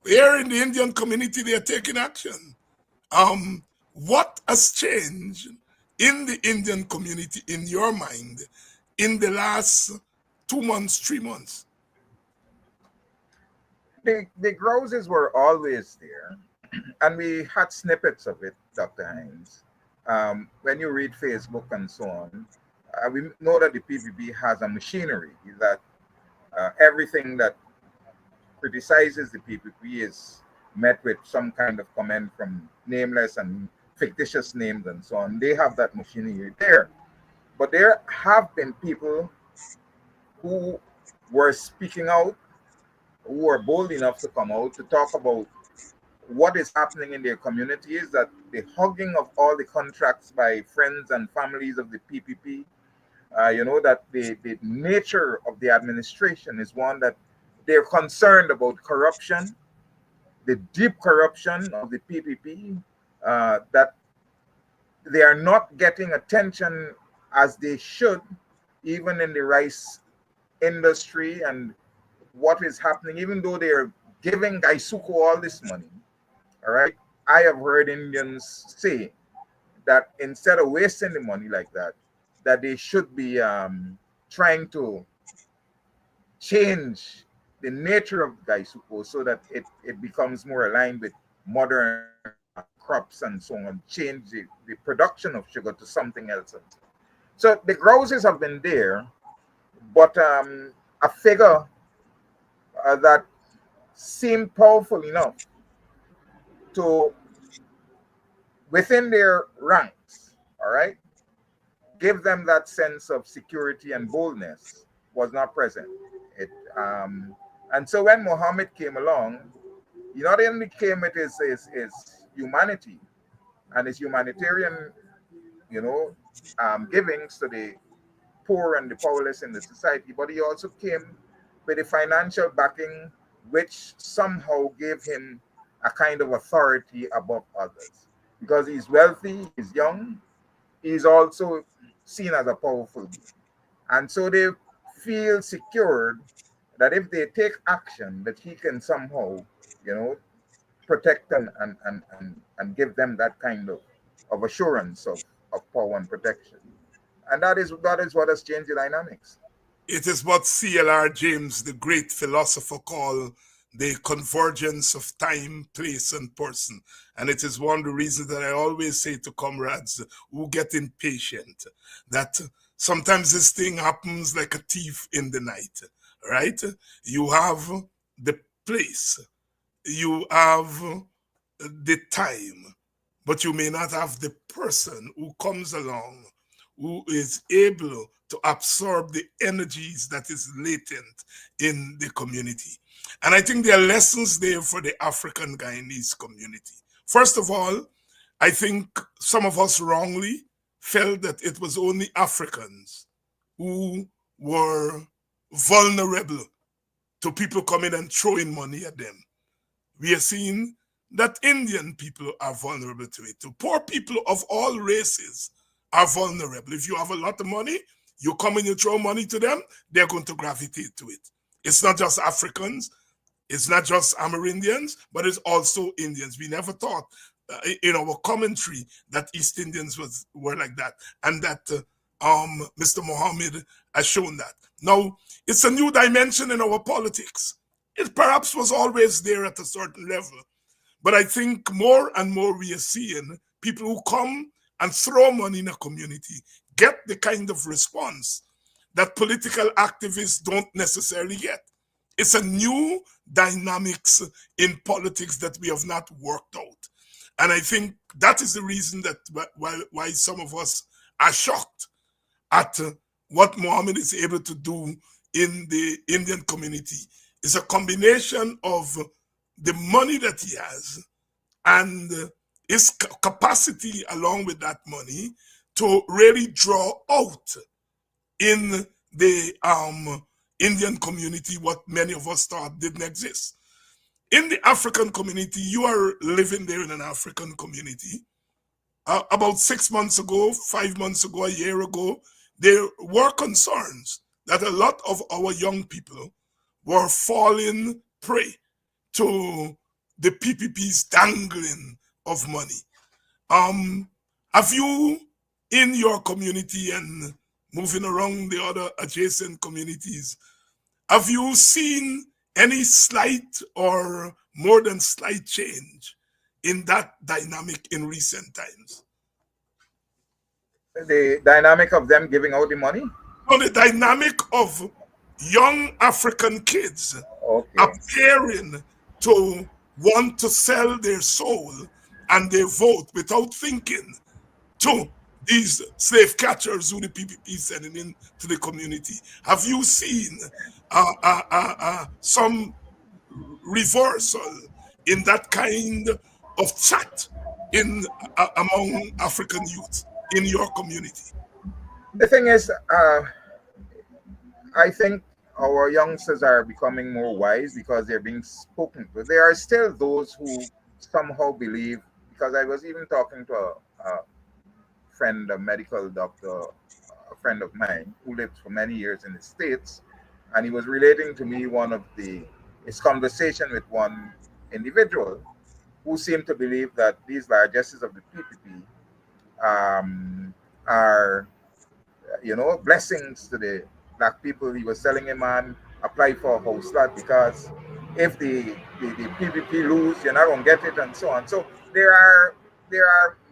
Here in the Indian community, they are taking action. What has changed in the Indian community, in your mind, in the last 2 months, 3 months? The grouses were always there, and we had snippets of it, Dr. Hines. When you read Facebook and so on, we know that the PPP has a machinery that everything that criticizes the PPP is met with some kind of comment from nameless and fictitious names and so on. They have that machinery there. But there have been people who were speaking out, who were bold enough to come out to talk about what is happening in their communities, that the hugging of all the contracts by friends and families of the PPP, that the nature of the administration is one that they're concerned about corruption, the deep corruption of the PPP, that they are not getting attention as they should, even in the rice industry and what is happening, even though they're giving Gaisuku all this money. All right. I have heard Indians say that instead of wasting the money like that, that they should be trying to change the nature of Gaisuku so that it becomes more aligned with modern crops and so on, change the production of sugar to something else. So the grouses have been there, but a figure that seemed powerful enough to, within their ranks, all right, give them that sense of security and boldness was not present. It and so when Muhammad came along, he not only came with his humanity and his humanitarian, givings to the poor and the powerless in the society, but he also came with a financial backing which somehow gave him a kind of authority above others. Because he's wealthy, he's young, he's also seen as a powerful being. And so they feel secured that if they take action, that he can somehow, protect them and give them that kind of assurance of power and protection. And that is what has changed the dynamics. It is what C.L.R. James, the great philosopher, called the convergence of time, place, and person. And it is one of the reasons that I always say to comrades who get impatient that sometimes this thing happens like a thief in the night, right? You have the place, you have the time, but you may not have the person who comes along who is able to absorb the energies that is latent in the community. And I think there are lessons there for the African Guyanese community. First of all, I think some of us wrongly felt that it was only Africans who were vulnerable to people coming and throwing money at them. We are seeing that Indian people are vulnerable to it. To poor people of all races are vulnerable. If you have a lot of money, you come and you throw money to them, they're going to gravitate to it. It's not just Africans, it's not just Amerindians, but it's also Indians. We never thought in our commentary that East Indians were like that, and that Mr. Mohammed has shown that. Now, it's a new dimension in our politics. It perhaps was always there at a certain level, but I think more and more we are seeing people who come and throw money in a community get the kind of response that political activists don't necessarily get. It's a new dynamics in politics that we have not worked out. And I think that is the reason that why some of us are shocked at what Mohammed is able to do in the Indian community. It's a combination of the money that he has and his capacity along with that money to really draw out in the Indian community what many of us thought didn't exist. In the African community, you are living there in an African community. About 6 months ago, 5 months ago, a year ago, there were concerns that a lot of our young people were falling prey to the PPP's dangling of money. Have you, in your community and moving around the other adjacent communities, have you seen any slight or more than slight change in that dynamic in recent times? The dynamic of them giving out the money? No, the dynamic of young African kids appearing to want to sell their soul and their vote without thinking to these slave catchers who the PPP is sending into the community. Have you seen some reversal in that kind of chat among African youth in your community? The thing is, I think our youngsters are becoming more wise because they're being spoken to. There are still those who somehow believe, because I was even talking to a friend, a medical doctor, a friend of mine who lived for many years in the States, and he was relating to me his conversation with one individual who seemed to believe that these largesses of the PPP are, blessings to the black people. He was telling him, man, apply for a house lot because if the PPP lose, you're not going to get it, and so on. So there are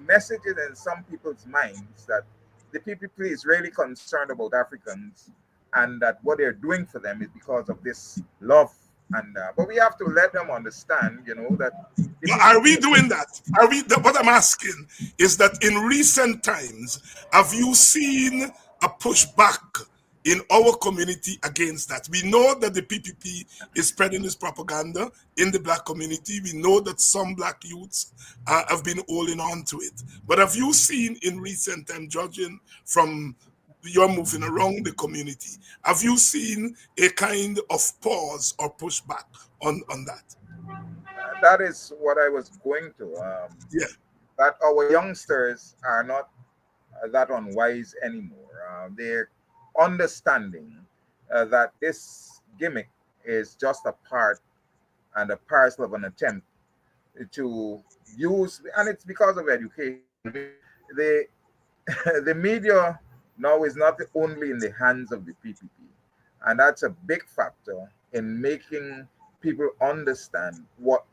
messages in some people's minds that the PPP is really concerned about Africans and that what they're doing for them is because of this love And but we have to let them understand, that the But are we PPP. doing that? What I'm asking is that in recent times, have you seen a pushback in our community against that? We know that the PPP is spreading this propaganda in the black community. We know that some black youths have been holding on to it. But have you seen in recent time, judging from you're moving around the community, have you seen a kind of pause or pushback on that? That is what I was going to. Yeah. That our youngsters are not that unwise anymore. They're understanding that this gimmick is just a part and a parcel of an attempt to use, and it's because of education. The the media now is not only in the hands of the PPP, and that's a big factor in making people understand what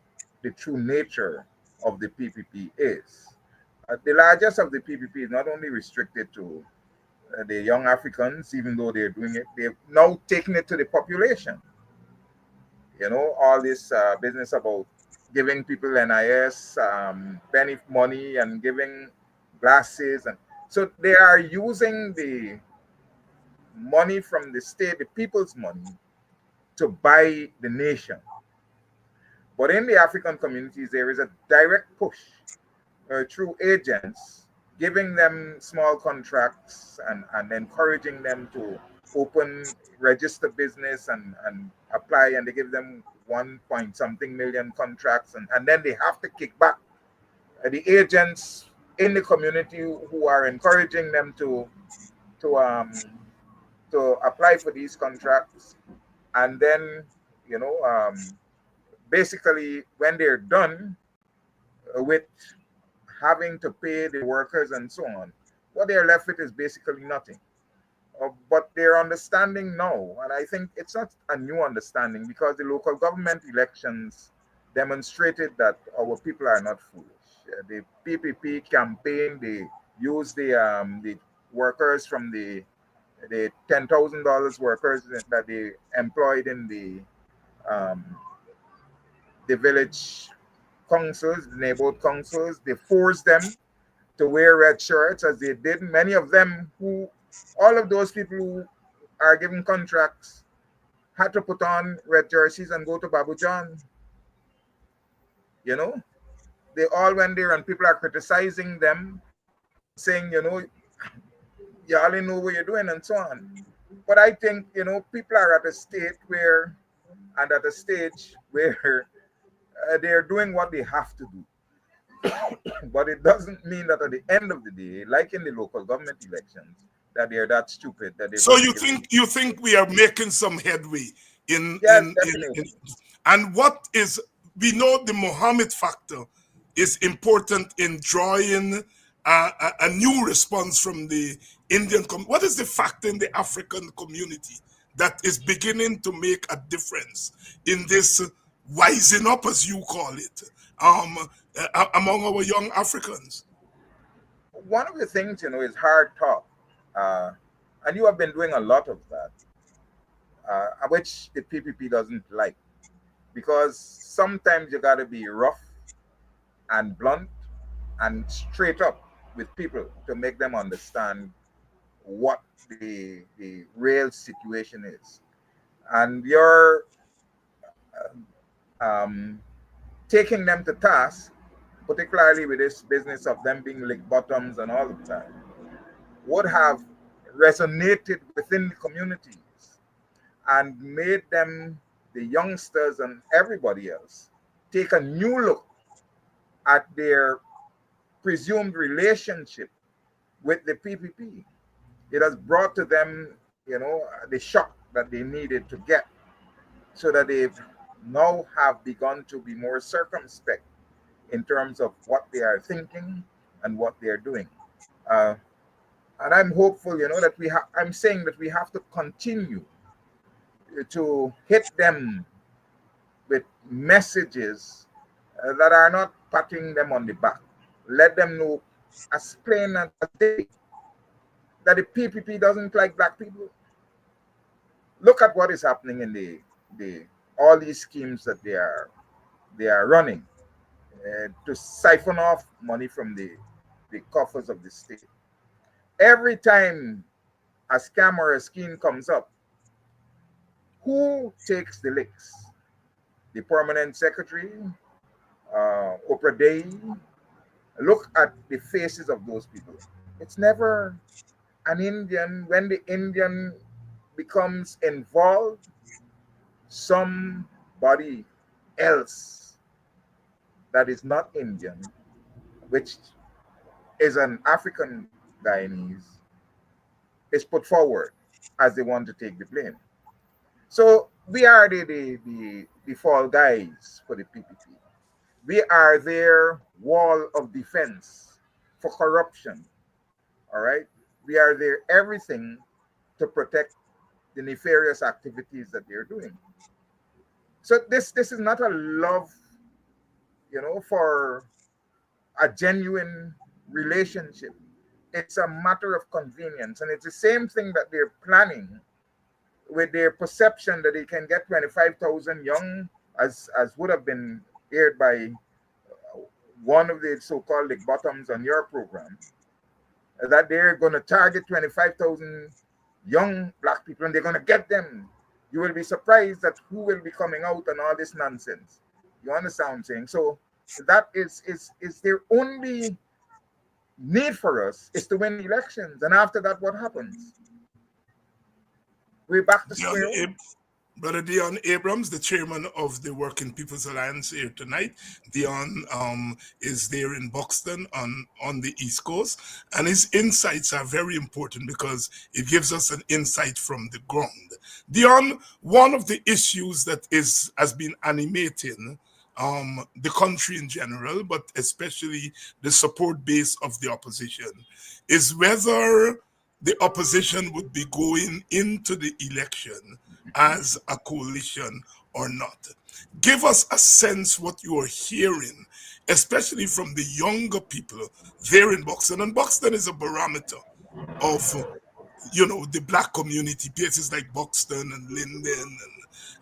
the true nature of the PPP is. The largest of the PPP is not only restricted to the young Africans, even though they're doing it, they've now taken it to the population. All this business about giving people NIS, benefit money, and giving glasses, and so they are using the money from the state, the people's money, to buy the nation. But in the African communities, there is a direct push through agents, giving them small contracts and encouraging them to open, register business and apply, and they give them 1 point something million contracts, and then they have to kick back the agents in the community who are encouraging them to um to apply for these contracts, and then basically when they're done with having to pay the workers and so on, what they're left with is basically nothing. But they're understanding now, and I think it's not a new understanding, because the local government elections demonstrated that our people are not foolish. The PPP campaign, they use the workers from the $10,000 workers that they employed in um, the village councils, the neighborhood councils. They forced them to wear red shirts, as they did. Many of them, all of those people who are given contracts, had to put on red jerseys and go to Babu John. They all went there, and people are criticizing them, saying, you only know what you're doing and so on. But I think, people are at a state where, and at a stage where they're doing what they have to do. But it doesn't mean that at the end of the day, like in the local government elections, that they're that stupid that they're So going to give you think we are making some headway in Yes, in definitely. and what is, we know the Mohammed factor is important in drawing a new response from the Indian community. What is the factor in the African community that is beginning to make a difference in this wising up, as you call it, among our young Africans? One of the things, is hard talk. Uh, and you have been doing a lot of that, which the PPP doesn't like. Because sometimes you got to be rough and blunt and straight up with people to make them understand what the real situation is. And you're um, taking them to task, particularly with this business of them being lick bottoms and all of that, would have resonated within the communities and made them, the youngsters and everybody else, take a new look at their presumed relationship with the PPP. It has brought to them, the shock that they needed to get, so that they now have begun to be more circumspect in terms of what they are thinking and what they are doing. Uh, and I'm hopeful, that I'm saying that we have to continue to hit them with messages that are not patting them on the back. Let them know as plain as day that the PPP doesn't like black people. Look at what is happening in the all these schemes that they are running to siphon off money from the coffers of the state. Every time a scam or a scheme comes up, who takes the licks? The permanent secretary, Oprah Day. Look at the faces of those people. It's never an Indian. When the Indian becomes involved, somebody else that is not Indian, which is an African Guyanese, is put forward as they want to take the blame. So we are the fall guys for the PPP. We are their wall of defense for corruption. All right. We are their everything to protect the nefarious activities that they're doing. So this is not a love, for a genuine relationship. It's a matter of convenience. And it's the same thing that they're planning with their perception that they can get 25,000 young, as would have been aired by one of the so-called Lick Bottoms on your program, that they're going to target 25,000 young black people and they're going to get them. You will be surprised at who will be coming out and all this nonsense. You understand what I'm saying? So that is their only need for us is to win the elections. And after that, what happens? We're back to square one. Brother Deon Abrams, the chairman of the Working People's Alliance here tonight. Deon is there in Buxton on the East Coast, and his insights are very important because it gives us an insight from the ground. Deon, one of the issues that has been animating the country in general, but especially the support base of the opposition, is whether the opposition would be going into the election as a coalition or not. Give us a sense what you are hearing, especially from the younger people there in Buxton. And Buxton is a barometer of, the black community, places like Buxton and Linden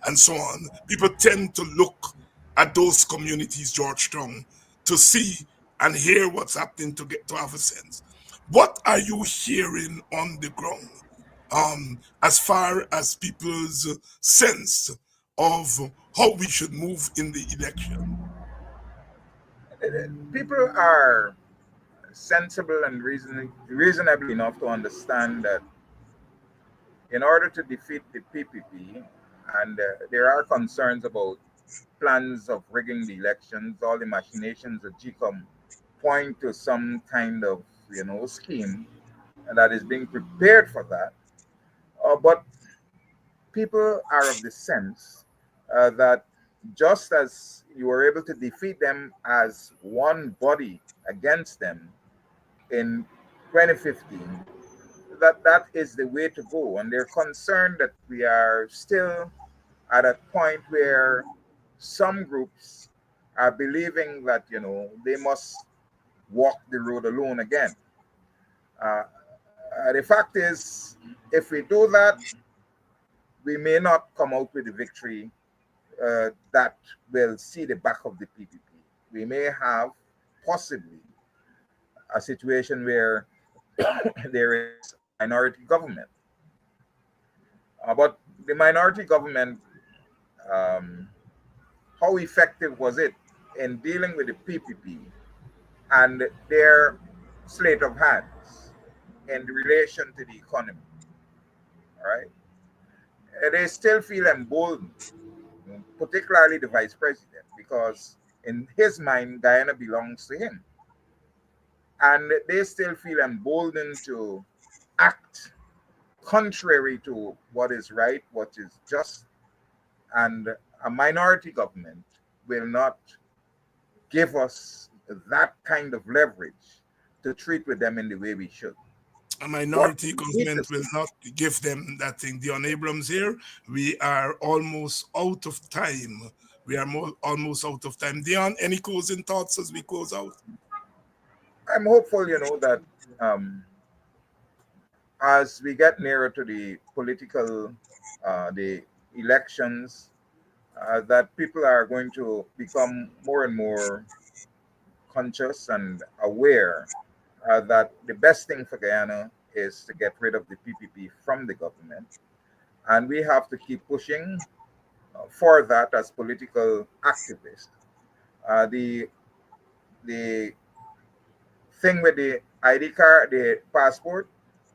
and so on. People tend to look at those communities, Georgetown, to see and hear what's happening to get to have a sense. What are you hearing on the ground? As far as people's sense of how we should move in the election? People are sensible and reasonable enough to understand that in order to defeat the PPP, and there are concerns about plans of rigging the elections, all the machinations of GCOM point to some kind of, scheme that is being prepared for that. But people are of the sense that just as you were able to defeat them as one body against them in 2015, that is the way to go. And they're concerned that we are still at a point where some groups are believing that, they must walk the road alone again. The fact is, if we do that, we may not come out with a victory that will see the back of the PPP. We may have possibly a situation where there is a minority government. But the minority government, how effective was it in dealing with the PPP and their slate of hands in relation to the economy? All right. They still feel emboldened, particularly the vice president, because in his mind, Guyana belongs to him. And they still feel emboldened to act contrary to what is right, what is just. And a minority government will not give us that kind of leverage to treat with them in the way we should. A minority government will not give them that thing. Deon Abrams here, we are almost out of time. Almost out of time. Deon, any closing thoughts as we close out? I'm hopeful, that as we get nearer to the political, the elections, that people are going to become more and more conscious and aware that the best thing for Guyana is to get rid of the PPP from the government. And we have to keep pushing for that as political activists. The thing with the ID card, the passport,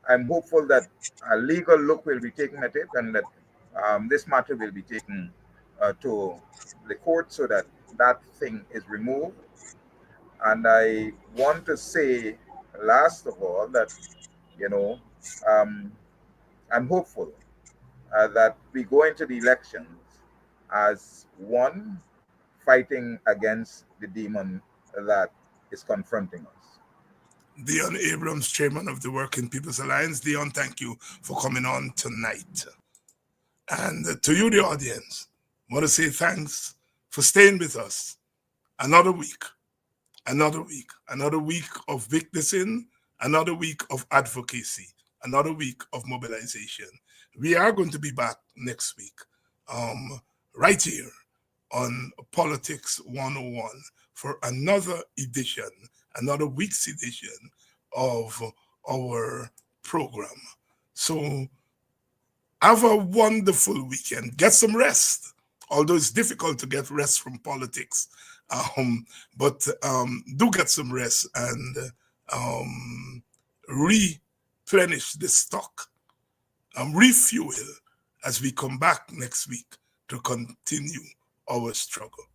I'm hopeful that a legal look will be taken at it and that this matter will be taken to the court so that that thing is removed. And I want to say, last of all, that, you know, um, I'm hopeful that we go into the elections as one fighting against the demon that is confronting us. Deon Abrams, chairman of the Working People's Alliance. Deon, thank you for coming on tonight. And to you, the audience, I want to say thanks for staying with us. Another week of witnessing, another week of advocacy, another week of mobilization. We are going to be back next week, right here on Politics 101 for another edition, another week's edition of our program. So have a wonderful weekend. Get some rest, although it's difficult to get rest from politics. But do get some rest and replenish the stock, refuel as we come back next week to continue our struggle.